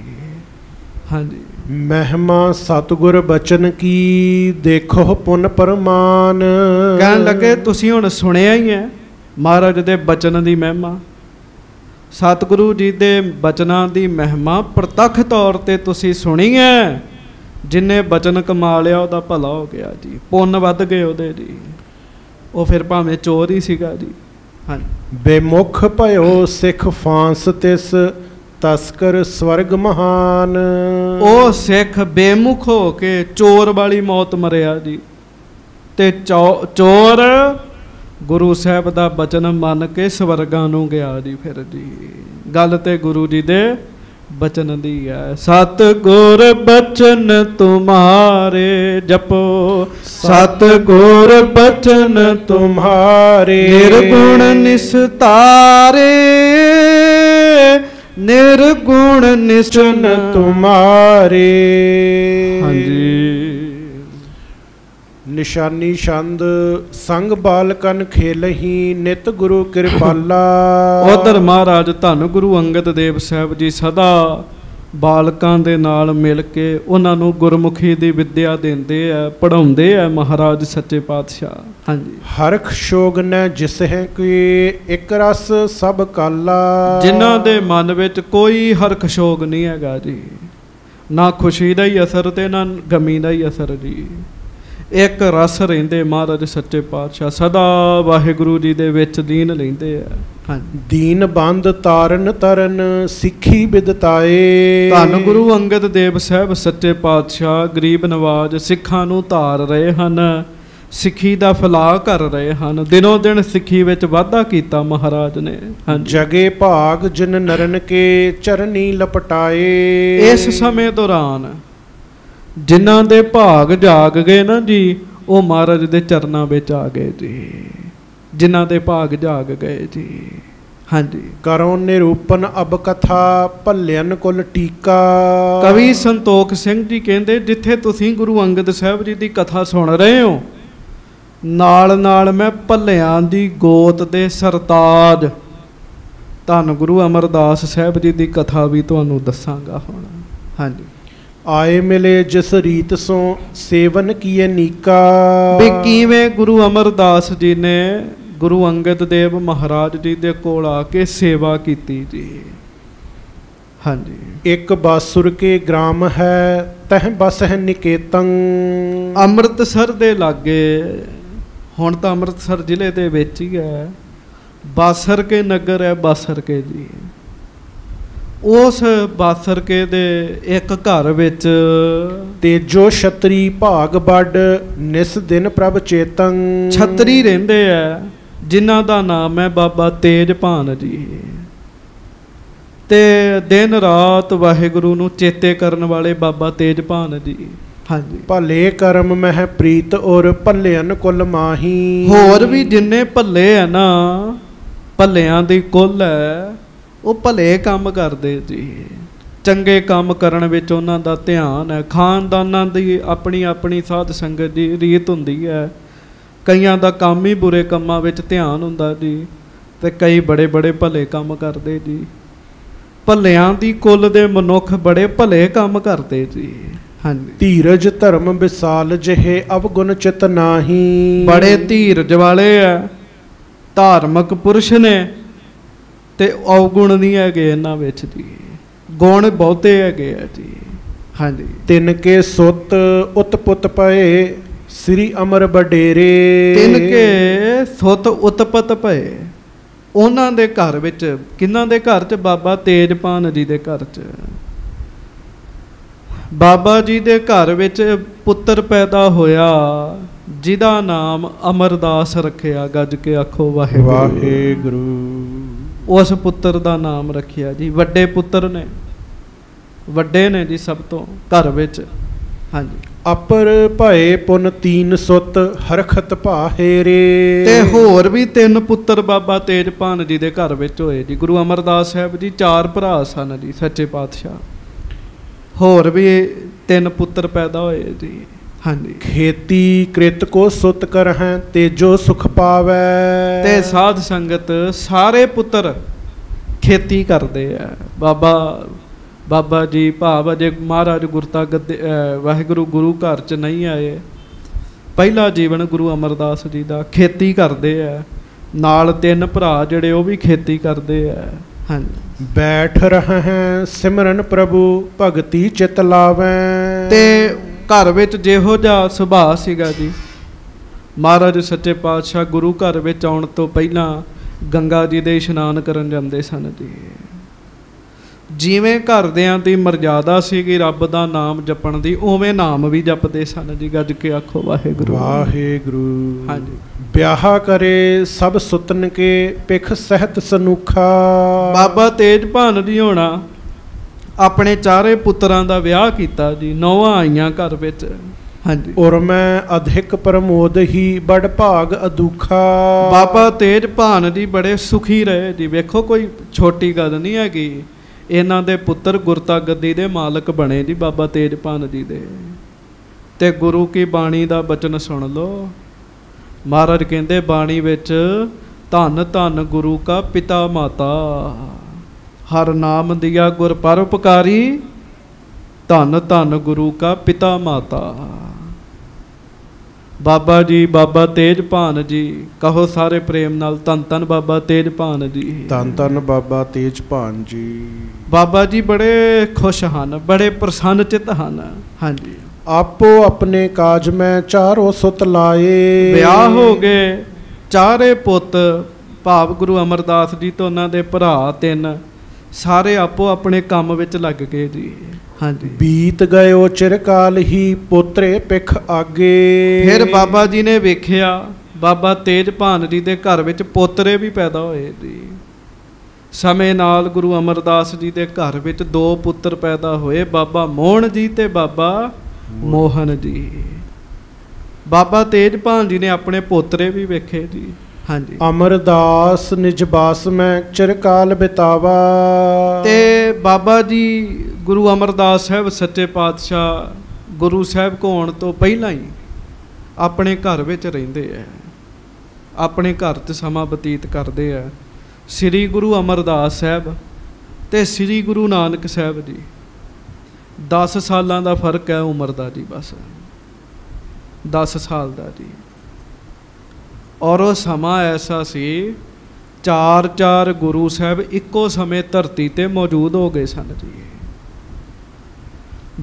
Speaker 1: ਹਾਂਜੀ।
Speaker 2: ਮਹਿਮਾ ਸਤਿਗੁਰ ਬਚਨ ਕੀ ਦੇਖੋ ਪੁੰਨ ਪਰਮਾਨ।
Speaker 1: ਕਹਿਣ ਲੱਗੇ ਤੁਸੀਂ ਹੁਣ ਸੁਣਿਆ ਹੀ ਹੈ ਮਹਾਰਾਜ ਦੇ ਬਚਨ ਦੀ ਮਹਿਮਾ, ਸਤਿਗੁਰੂ ਜੀ ਦੇ ਬਚਨਾਂ ਦੀ ਮਹਿਮਾ ਪ੍ਰਤੱਖ ਤੌਰ ਤੇ ਤੁਸੀਂ ਸੁਣੀ ਹੈ। ਜਿੰਨੇ ਬਚਨ ਕਮਾ ਲਿਆ ਉਹਦਾ ਭਲਾ ਹੋ ਗਿਆ ਜੀ, ਪੁੰਨ ਵੱਧ ਗਏ ਉਹਦੇ ਜੀ। ਉਹ ਫਿਰ ਭਾਵੇਂ ਚੋਰ ਹੀ ਸੀਗਾ ਜੀ। ਹਾਂਜੀ।
Speaker 2: ਬੇਮੁਖ ਭਇਓ ਸਿੱਖ ਫਾਂਸ ਤਿਸ ਤਸਕਰ ਸਵਰਗ ਮਹਾਨ।
Speaker 1: ਉਹ ਸਿੱਖ ਬੇਮੁਖ ਹੋ ਕੇ ਚੋਰ ਵਾਲੀ ਮੌਤ ਮਰਿਆ ਜੀ। ਤੇ ਚੋਰ ਗੁਰੂ ਸਾਹਿਬ ਦਾ ਬਚਨ ਮੰਨ ਕੇ ਸਵਰਗਾਂ ਨੂੰ ਗਿਆ ਜੀ। ਫਿਰ ਜੀ ਗੱਲ ਤੇ ਗੁਰੂ ਜੀ ਦੇ ਬਚਨ ਦੀ ਹੈ। ਸਤਿਗੁਰ ਬਚਨ ਤੁਮਾਰੇ ਜਪੋ, ਸਤਿਗੁਰ ਬਚਨ
Speaker 2: ਤੁਮਾਰੇ
Speaker 1: ਨਿਰਗੁਣ ਨਿਸਤਾਰੇ, ਨਿਰਗੁਣ ਨਿਸਚਨ
Speaker 2: ਤੁਮਾਰੇ।
Speaker 1: ਹਾਂਜੀ।
Speaker 2: ਨਿਸ਼ਾਨੀ ਛੰਦ ਸੰਗ ਬਾਲਕਨ ਖੇਲਹੀ ਨਿਤ ਗੁਰੂ ਕਿਰਪਾਲਾ।
Speaker 1: ਉਧਰ ਮਹਾਰਾਜ ਧੰਨ ਗੁਰੂ ਅੰਗਦ ਦੇਵ ਸਾਹਿਬ ਜੀ ਸਦਾ ਬਾਲਕਾਂ ਦੇ ਨਾਲ ਮਿਲ ਕੇ ਉਹਨਾਂ ਨੂੰ ਗੁਰਮੁਖੀ ਦੀ ਵਿੱਦਿਆ ਦਿੰਦੇ ਆ, ਪੜ੍ਹਾਉਂਦੇ ਆ ਮਹਾਰਾਜ ਸੱਚੇ ਪਾਤਸ਼ਾਹ। ਹਾਂਜੀ।
Speaker 2: ਹਰਖ ਸ਼ੋਗ ਨ ਜਿਸਹਿ ਕੀ ਇੱਕ ਰਸ ਸਭ ਕਾਲਾ।
Speaker 1: ਜਿਨ੍ਹਾਂ ਦੇ ਮਨ ਵਿੱਚ ਕੋਈ ਹਰਖ ਸ਼ੋਗ ਨਹੀਂ ਹੈਗਾ ਜੀ, ਨਾ ਖੁਸ਼ੀ ਦਾ ਹੀ ਅਸਰ ਤੇ ਨਾ ਗਮੀ ਦਾ ਹੀ ਅਸਰ ਜੀ। ਇੱਕ ਰਸ ਰਹਿੰਦੇ ਮਹਾਰਾਜ ਸੱਚੇ ਪਾਤਸ਼ਾਹ, ਸਦਾ ਵਾਹਿਗੁਰੂ ਜੀ ਦੇ ਵਿੱਚ ਦੀਨ ਲੈਂਦੇ ਆ। ਹਾਂਜੀ।
Speaker 2: ਦੀਨ ਬੰਦ ਤਾਰਨ ਤਰਨ ਸਿੱਖੀ ਬਿਦਤਾਏ।
Speaker 1: ਧੰਨ ਗੁਰੂ ਅੰਗਦ ਦੇਵ ਸਾਹਿਬ ਸੱਚੇ ਪਾਤਸ਼ਾਹ ਗਰੀਬ ਨਵਾਜ ਸਿੱਖਾਂ ਨੂੰ ਧਾਰ ਰਹੇ ਹਨ, ਸਿੱਖੀ ਦਾ ਫਲਾਹ ਕਰ ਰਹੇ ਹਨ। ਦਿਨੋਂ ਦਿਨ ਸਿੱਖੀ ਵਿੱਚ ਵਾਧਾ ਕੀਤਾ ਮਹਾਰਾਜ ਨੇ। ਹਾਂਜੀ।
Speaker 2: ਜਗੇ ਭਾਗ ਜਿਨ ਨਰਨ ਕੇ ਚਰਨੀ ਲਪਟਾਏ।
Speaker 1: ਇਸ ਸਮੇਂ ਦੌਰਾਨ ਜਿਨ੍ਹਾਂ ਦੇ ਭਾਗ ਜਾਗ ਗਏ ਨਾ ਜੀ, ਉਹ ਮਹਾਰਾਜ ਦੇ ਚਰਨਾਂ ਵਿੱਚ ਆ ਗਏ ਜੀ। ਜਿਨ੍ਹਾਂ ਦੇ ਭਾਗ ਜਾਗ ਗਏ ਜੀ। ਹਾਂਜੀ।
Speaker 2: ਕਰੋ ਨਿਰੂਪਨ ਅਬ ਕਥਾ ਭੱਲਿਆਨ ਕੁਲ ਟੀਕਾ।
Speaker 1: ਕਵੀ ਸੰਤੋਖ ਸਿੰਘ ਜੀ ਕਹਿੰਦੇ ਜਿੱਥੇ ਤੁਸੀਂ ਗੁਰੂ ਅੰਗਦ ਸਾਹਿਬ ਜੀ ਦੀ ਕਥਾ ਸੁਣ ਰਹੇ ਹੋ, ਨਾਲ ਨਾਲ ਮੈਂ ਭੱਲਿਆਂ ਦੀ ਗੋਤ ਦੇ ਸਰਤਾਜ ਧੰਨ ਗੁਰੂ ਅਮਰਦਾਸ ਸਾਹਿਬ ਜੀ ਦੀ ਕਥਾ ਵੀ ਤੁਹਾਨੂੰ ਦੱਸਾਂਗਾ ਹੁਣ। ਹਾਂਜੀ।
Speaker 2: ਆਏ ਮਿਲੇ ਜਿਸ ਰੀਤ ਸੋ ਸੇਵਨ ਕੀਏ ਨੀਕਾ।
Speaker 1: ਵੀ ਕਿਵੇਂ ਗੁਰੂ ਅਮਰਦਾਸ ਜੀ ਨੇ ਗੁਰੂ ਅੰਗਦ ਦੇਵ ਮਹਾਰਾਜ ਜੀ ਦੇ ਕੋਲ ਆ ਕੇ ਸੇਵਾ ਕੀਤੀ ਜੀ। ਹਾਂਜੀ।
Speaker 2: ਇੱਕ ਬਾਸੁਰ ਕੇ ਗ੍ਰਾਮ ਹੈ ਤਹ ਬਸ ਹੈ ਨਿਕੇਤਨ।
Speaker 1: ਅੰਮ੍ਰਿਤਸਰ ਦੇ ਲਾਗੇ, ਹੁਣ ਤਾਂ ਅੰਮ੍ਰਿਤਸਰ ਜ਼ਿਲ੍ਹੇ ਦੇ ਵਿੱਚ ਹੀ ਹੈ, ਬਾਸਰ ਕੇ ਨਗਰ ਹੈ ਬਾਸਰ ਕੇ ਜੀ। ਉਸ ਬਾਸਰ ਕੇ ਦੇ ਇੱਕ ਘਰ ਵਿੱਚ
Speaker 2: ਤੇਜੋ ਛਤਰੀ ਭਾਗ ਵੱਡ ਨਿਸ ਦਿਨ ਪ੍ਰਭ ਚੇਤਨ।
Speaker 1: ਛਤਰੀ ਰਹਿੰਦੇ ਆ ਜਿਨ੍ਹਾਂ ਦਾ ਨਾਮ ਹੈ ਬਾਬਾ ਤੇਜਭਾਨ ਜੀ, ਤੇ ਦਿਨ ਰਾਤ ਵਾਹਿਗੁਰੂ ਨੂੰ ਚੇਤੇ ਕਰਨ ਵਾਲੇ ਬਾਬਾ ਤੇਜਭਾਨ ਜੀ। ਹਾਂਜੀ।
Speaker 2: ਭਲੇ ਕਰਮ ਮਹਿ ਪ੍ਰੀਤ ਔਰ ਭੱਲਿਆਨ ਕੁਲ ਮਾਹੀ।
Speaker 1: ਹੋਰ ਵੀ ਜਿੰਨੇ ਭੱਲੇ ਆ ਨਾ, ਭੱਲਿਆਂ ਦੀ ਕੁੱਲ ਹੈ, ਉਹ ਭਲੇ ਕੰਮ ਕਰਦੇ ਜੀ। ਚੰਗੇ ਕੰਮ ਕਰਨ ਵਿੱਚ ਉਹਨਾਂ ਦਾ ਧਿਆਨ ਹੈ। ਖਾਨਦਾਨਾਂ ਦੀ ਆਪਣੀ ਆਪਣੀ ਸਾਧ ਸੰਗਤ ਦੀ ਰੀਤ ਹੁੰਦੀ ਹੈ। ਕਈਆਂ ਦਾ ਕੰਮ ਹੀ ਬੁਰੇ ਕੰਮਾਂ ਵਿੱਚ ਧਿਆਨ ਹੁੰਦਾ ਜੀ, ਤੇ ਕਈ ਬੜੇ ਬੜੇ ਭਲੇ ਕੰਮ ਕਰਦੇ ਜੀ। ਭੱਲਿਆਂ ਦੀ ਕੁੱਲ ਦੇ ਮਨੁੱਖ ਬੜੇ ਭਲੇ ਕੰਮ ਕਰਦੇ ਜੀ। ਹਾਂਜੀ।
Speaker 2: ਧੀਰਜ ਧਰਮ ਵਿਸਾਲ ਜਿਹੇ ਅਵਗੁਣ ਚਿਤ ਨਾਹੀ।
Speaker 1: ਬੜੇ ਧੀਰਜ ਵਾਲੇ ਆ, ਧਾਰਮਿਕ ਪੁਰਸ਼ ਨੇ, ਤੇ ਅਵਗੁਣ ਨਹੀਂ ਹੈਗੇ ਇਹਨਾਂ ਵਿੱਚ ਜੀ, ਗੁਣ ਬਹੁਤੇ ਹੈਗੇ ਆ ਜੀ। ਹਾਂਜੀ।
Speaker 2: ਤਿੰਨ ਕੇ ਸੁੱਤ ਉਤਪੁੱਤ ਪਏ ਸ੍ਰੀ ਅਮਰ ਬਡੇਰੇ।
Speaker 1: ਤਿੰਨ ਕੇ ਸੁੱਤ ਉਤਪਤ ਪਏ ਉਹਨਾਂ ਦੇ ਘਰ ਵਿੱਚ। ਕਿਹਨਾਂ ਦੇ ਘਰ 'ਚ? ਬਾਬਾ ਤੇਜਭਾਨ ਜੀ ਦੇ ਘਰ 'ਚ। ਬਾਬਾ ਜੀ ਦੇ ਘਰ ਵਿੱਚ ਪੁੱਤਰ ਪੈਦਾ ਹੋਇਆ ਜਿਹਦਾ ਨਾਮ ਅਮਰਦਾਸ ਰੱਖਿਆ। ਗੱਜ ਕੇ ਆਖੋ ਵਾਹਿਗੁਰੂ
Speaker 2: ਵਾਹਿਗੁਰੂ।
Speaker 1: ਉਸ ਪੁੱਤਰ ਦਾ ਨਾਮ ਰੱਖਿਆ ਜੀ। ਵੱਡੇ ਪੁੱਤਰ ਨੇ, ਵੱਡੇ ਨੇ ਜੀ ਸਭ ਤੋਂ ਘਰ ਵਿੱਚ। ਹਾਂਜੀ।
Speaker 2: ਅਪਰ ਭਏ ਪੁਨ ਤੀਨ ਸੁੱਤ ਹਰਖਤ ਭਾਹੇਰੇ।
Speaker 1: ਤੇ ਹੋਰ ਵੀ 3 ਪੁੱਤਰ ਬਾਬਾ ਤੇਜਭਾਨ ਜੀ ਦੇ ਘਰ ਵਿੱਚ ਹੋਏ ਜੀ। ਗੁਰੂ ਅਮਰਦਾਸ ਸਾਹਿਬ ਜੀ 4 ਭਰਾ ਸਨ ਜੀ ਸੱਚੇ ਪਾਤਸ਼ਾਹ। ਹੋਰ ਵੀ 3 ਪੁੱਤਰ ਪੈਦਾ ਹੋਏ ਜੀ। हाँ जी।
Speaker 2: खेती कृत को सुत कर हैं तेजो सुख पावै।
Speaker 1: ते साध संगत सारे पुत्र खेती करते हैं। बाबा जी भाव अजे महाराज गुरता गद्दे वाहिगुरु गुरु घर च नहीं आए, पहला जीवन गुरु अमरदास जी का खेती करते हैं। नाल 3 भरा जड़े वो भी खेती करते हैं। हाँ जी।
Speaker 2: बैठ रहे हैं सिमरन प्रभु भगति चित लावै।
Speaker 1: ते घर विच जिहो जिहा सुभाਅ सीगा जी, महाराज सच्चे पातशाह गुरु घर विच आउण तो पहला गंगा जी दे इशनान करन जांदे सन जी। जिवें घरदियां दी मर्यादा सीगी रब दा नाम जपण दी, उवें नाम भी जपदे सन जी। गज के आखो वाहिगुरू
Speaker 2: वाहिगुरू।
Speaker 1: हाँ जी।
Speaker 2: ब्याह करे सब सुतन के पिख सहत सनुखा।
Speaker 1: बाबा तेज भान जी होना अपने 4 पुत्रां दा विआह कीता जी, 9 आईयां घर विच। हाँ जी।
Speaker 2: और मैं अधिक प्रमोद ही बड़ भाग अदुखा।
Speaker 1: बाबा तेज भान जी बड़े सुखी रहे जी। वेखो कोई छोटी गल नहीं हैगी, इन्हां दे पुत्र गुरता गद्दी दे मालक बने जी बाबा तेज भान जी दे। ते गुरु की बाणी दा बचन सुन लो। महाराज कहंदे बाणी विच धन धन गुरु का पिता माता, हर नाम दिया गुर परोपकारी, धन धन गुरु का पिता माता। बाबा जी बाबा तेज भान जी कहो सारे प्रेम नाल धन धन बाबा तेज भान जी।
Speaker 2: धन धन बाबा तेज भान जी।
Speaker 1: बाबा जी बड़े खुश हैं, बड़े प्रसन्न चित हैं। हाँ जी।
Speaker 2: आपो अपने काज में 4 सुत लाए।
Speaker 1: विआह हो गए, 4 पुत भाव गुरु अमरदास जी तो उन्होंने भरा 3 सारे आपो अपने काम विच लग गए जी। हाँ जी।
Speaker 2: बीत गयो चिरकाल ही पोतरे पिख आगे।
Speaker 1: फिर बाबा जी ने वेख्या बाबा तेज भान जी दे घर विच पोतरे भी पैदा होए जी। समय नाल गुरु अमरदास जी दे घर विच 2 पुत्र पैदा होए, बाबा मोहन जी ते बाबा मोहन जी। बाबा तेज भान जी ने अपने पोतरे भी वेखे जी। हाँ जी।
Speaker 2: अमरदास निजबास में चिरकाल बितावा।
Speaker 1: ते बाबा जी गुरु अमरदास साहब सच्चे पातशाह गुरु साहब को आने तो पहला ही अपने घर विच रहिंदे है, अपने घर च समा बतीत करते हैं। श्री गुरु अमरदास साहब ते श्री गुरु नानक साहब जी 10 सालां दा फर्क है उम्र का जी, बस 10 साल का जी। और वो समा ऐसा सी 4 गुरु साहब इक्को समय धरती ते मौजूद हो गए सन जी।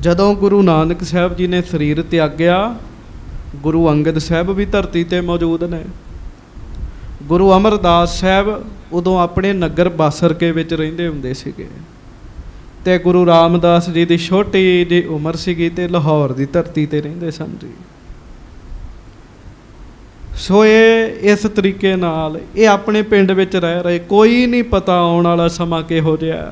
Speaker 1: जदों गुरु नानक साहब जी ने शरीर त्यागया, गुरु अंगद साहब भी धरती ते मौजूद ने। गुरु अमरदास साहब उदों अपने नगर बासर के विच रहिंदे हुंदे सीगे ते गुरु रामदास जी की छोटी जी उम्र सीगी ते लाहौर की धरती ते रहिंदे सन जी। सो ये इस तरीके नाल ये अपने पिंड विच रह रहे, कोई नहीं पता आने वाला समा किहो जिहा।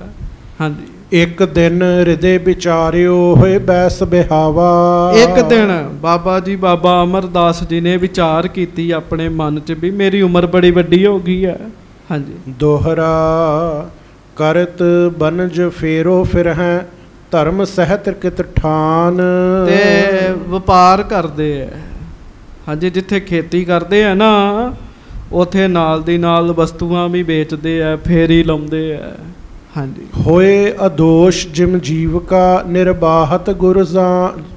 Speaker 1: हाँ जी।
Speaker 2: एक दिन हृदय विचारियो होए बैस बिहावा।
Speaker 1: एक दिन बाबा जी बाबा अमरदास जी ने विचार कीती अपने मन च भी मेरी उम्र बड़ी वड्डी हो गई है। हाँ जी।
Speaker 2: दोहरा करत बनज फेरो फिर हैं धर्म सहत कित ठान।
Speaker 1: ते व्यापार करते है। हाँ जी। जिथे खेती करते हैं ना उथे नाल दी नाल वस्तुआं भी बेचते हैं, फेरी लाउंदे है। हाँ जी।
Speaker 2: होए अदोष जिम जीव का निर्बाहत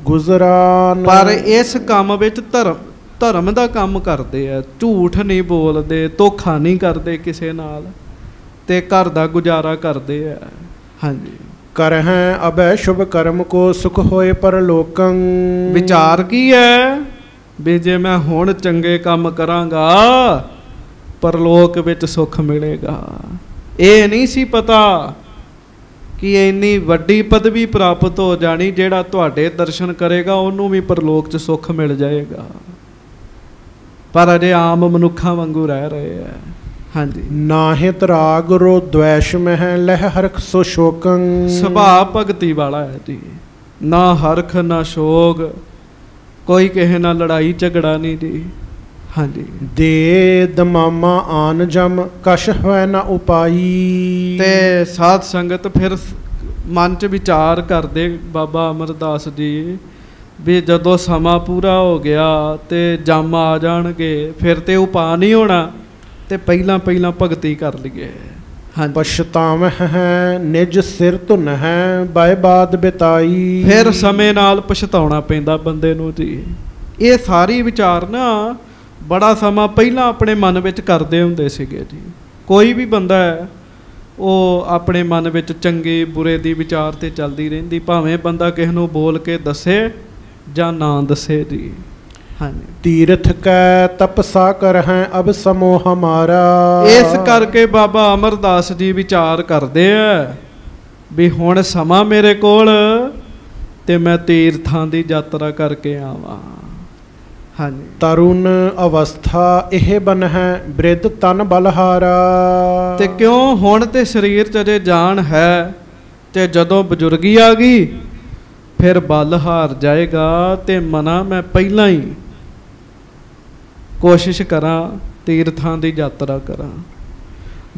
Speaker 2: गुजरान।
Speaker 1: पर इस काम विच धर्म दा काम करते हैं, झूठ नहीं बोलते, धोखा नहीं करते किसे नाल, ते घर दा गुजारा करते हैं। हाँ जी।
Speaker 2: कर हैं अबै शुभ कर्म को सुख होए परलोकं।
Speaker 1: विचार की है भी जे मैं हुण चंगे काम करांगा परलोक विच सुख मिलेगा। ये नहीं सी पता कि इन्नी वड्डी पदवी प्राप्त हो जानी, जेड़ा तुहाडे दर्शन करेगा उन्होंने भी परलोक च सुख मिल जाएगा। पर अजे आम मनुखा वांगू रह रहे हैं। हाँ जी।
Speaker 2: नाहित राग रो द्वेष में है लह हरख सो शोकं।
Speaker 1: सुभाव भगती वाला है जी, ना हरख ना शोक, कोई कहे ना लड़ाई झगड़ा नहीं जी। हाँ जी।
Speaker 2: दे दमामा आन जम कश है ना उपाई।
Speaker 1: ते साध संगत फिर मन च विचार करते बाबा अमरदास जी ਵੀ ਜਦੋਂ ਸਮਾਂ ਪੂਰਾ ਹੋ ਗਿਆ ਤੇ ਜੰਮ ਆ ਜਾਣਗੇ ਫਿਰ ਤੇ ਉਪਾਅ ਨਹੀਂ ਹੋਣਾ, ਤੇ ਪਹਿਲਾਂ ਪਹਿਲਾਂ ਭਗਤੀ ਕਰ ਲਈਏ। ਹਾਂਜੀ,
Speaker 2: ਪਛਤਾਵਹਿ ਹੈ ਨਿਜ ਸਿਰ ਧੁਨ ਹੈ ਬਾਏ ਬਾਦ ਬਿਤਾਈ।
Speaker 1: ਫਿਰ ਸਮੇਂ ਨਾਲ ਪਛਤਾਉਣਾ ਪੈਂਦਾ ਬੰਦੇ ਨੂੰ ਜੀ। ਇਹ ਸਾਰੀ ਵਿਚਾਰ ਨਾ ਬੜਾ ਸਮਾਂ ਪਹਿਲਾਂ ਆਪਣੇ ਮਨ ਵਿੱਚ ਕਰਦੇ ਹੁੰਦੇ ਸੀਗੇ ਜੀ। ਕੋਈ ਵੀ ਬੰਦਾ ਹੈ ਉਹ ਆਪਣੇ ਮਨ ਵਿੱਚ ਚੰਗੇ ਬੁਰੇ ਦੀ ਵਿਚਾਰ ਤੇ ਚੱਲਦੀ ਰਹਿੰਦੀ, ਭਾਵੇਂ ਬੰਦਾ ਕਿਸੇ ਨੂੰ ਬੋਲ ਕੇ ਦੱਸੇ ਜਾਂ ਨਾ ਦੱਸੇ ਜੀ। ਹਾਂਜੀ,
Speaker 2: ਤੀਰਥ ਕੈ ਤਪਸਾ ਕਰ ਹੈ ਅਬ ਸਮੋ ਹਮਾਰਾ।
Speaker 1: ਇਸ ਕਰਕੇ ਬਾਬਾ ਅਮਰਦਾਸ ਜੀ ਵਿਚਾਰ ਕਰਦੇ ਆ ਵੀ ਹੁਣ ਸਮਾਂ ਮੇਰੇ ਕੋਲ ਤੇ ਮੈਂ ਤੀਰਥਾਂ ਦੀ ਯਾਤਰਾ ਕਰਕੇ ਆਵਾਂ। ਹਾਂਜੀ,
Speaker 2: ਤਰੁਣ ਅਵਸਥਾ ਇਹ ਬਨ ਹੈ ਬ੍ਰਿਧ ਤਨ ਬਲਹਾਰਾ।
Speaker 1: ਤੇ ਕਿਉਂ ਹੁਣ ਤੇ ਸਰੀਰ 'ਚ ਅਜੇ ਜਾਨ ਹੈ, ਤੇ ਜਦੋਂ ਬਜ਼ੁਰਗੀ ਆ ਗਈ ਫਿਰ ਬਲ ਹਾਰ ਜਾਏਗਾ। ਤੇ ਮਨਾ ਮੈਂ ਪਹਿਲਾਂ ਹੀ ਕੋਸ਼ਿਸ਼ ਕਰਾਂ ਤੀਰਥਾਂ ਦੀ ਯਾਤਰਾ ਕਰਾਂ।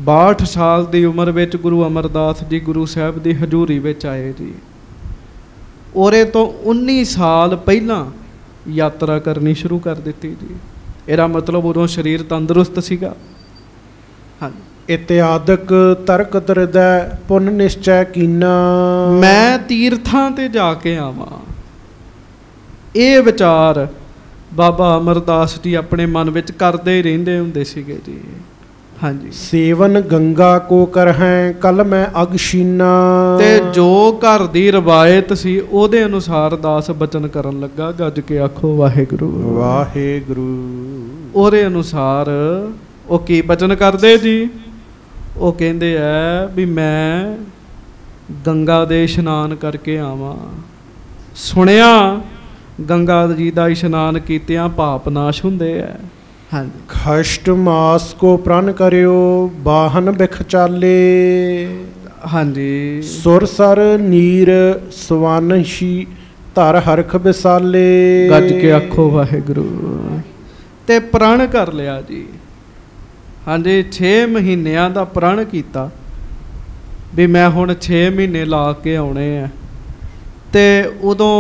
Speaker 1: 62 ਸਾਲ ਦੀ ਉਮਰ ਵਿੱਚ ਗੁਰੂ ਅਮਰਦਾਸ ਜੀ ਗੁਰੂ ਸਾਹਿਬ ਦੀ ਹਜ਼ੂਰੀ ਵਿੱਚ ਆਏ ਜੀ। ਉਹਦੇ ਤੋਂ 19 ਸਾਲ ਪਹਿਲਾਂ ਯਾਤਰਾ ਕਰਨੀ ਸ਼ੁਰੂ ਕਰ ਦਿੱਤੀ ਜੀ। ਇਹਦਾ ਮਤਲਬ ਉਦੋਂ ਸਰੀਰ ਤੰਦਰੁਸਤ ਸੀਗਾ। ਹਾਂਜੀ,
Speaker 2: ਇਤਿਆਦਕ ਤਰਕ ਦਰਦੈ ਪੁਨ ਨਿਸ਼ਚੈ ਕੀਨਾ।
Speaker 1: ਮੈਂ ਤੀਰਥਾਂ ਤੇ ਜਾ ਕੇ ਆਵਾਂ, ਇਹ ਵਿਚਾਰ ਬਾਬਾ ਅਮਰਦਾਸ ਜੀ ਆਪਣੇ ਮਨ ਵਿੱਚ ਕਰਦੇ ਹੀ ਰਹਿੰਦੇ ਹੁੰਦੇ ਸੀਗੇ ਜੀ। ਹਾਂਜੀ,
Speaker 2: ਸੇਵਨ ਗੰਗਾ ਕੋ ਕਰਹਿ ਕਲ ਮੈਂ ਅਗਸ਼ੀਨਾ।
Speaker 1: ਤੇ ਜੋ ਘਰ ਦੀ ਰਵਾਇਤ ਸੀ ਉਹਦੇ ਅਨੁਸਾਰ ਦਾਸ ਬਚਨ ਕਰਨ ਲੱਗਾ। ਗੱਜ ਕੇ ਆਖੋ ਵਾਹਿਗੁਰੂ
Speaker 2: ਵਾਹਿਗੁਰੂ।
Speaker 1: ਉਹਦੇ ਅਨੁਸਾਰ ਉਹ ਕੀ ਬਚਨ ਕਰਦੇ ਜੀ? ਉਹ ਕਹਿੰਦੇ ਆ ਵੀ ਮੈਂ ਗੰਗਾ ਦੇ ਇਸ਼ਨਾਨ ਕਰਕੇ ਆਵਾਂ। ਸੁਣਿਆ ਗੰਗਾ ਜੀ ਦਾ ਇਸ਼ਨਾਨ ਕੀਤਿਆਂ ਪਾਪ ਨਾਸ਼ ਹੁੰਦੇ ਆ। ਹਾਂਜੀ,
Speaker 2: ਖਸ਼ਟ ਮਾਸ ਕੋ ਪ੍ਰਣ ਕਰਿਓ ਬਾਹਨ ਬਿਖ ਚਾਲੇ।
Speaker 1: ਹਾਂਜੀ,
Speaker 2: ਸੁਰ ਸਰ ਨੀਰ ਸਵਾਨਸ਼ੀ ਧਰ ਹਰਖ ਵਿਸਾਲੇ।
Speaker 1: ਗੱਜ ਕੇ ਆਖੋ ਵਾਹਿਗੁਰੂ। ਤੇ ਪ੍ਰਣ ਕਰ ਲਿਆ ਜੀ। ਹਾਂਜੀ, 6 ਮਹੀਨਿਆਂ ਦਾ ਪ੍ਰਣ ਕੀਤਾ ਵੀ ਮੈਂ ਹੁਣ 6 ਮਹੀਨੇ ਲਾ ਕੇ ਆਉਣੇ ਆ। ਤੇ ਉਦੋਂ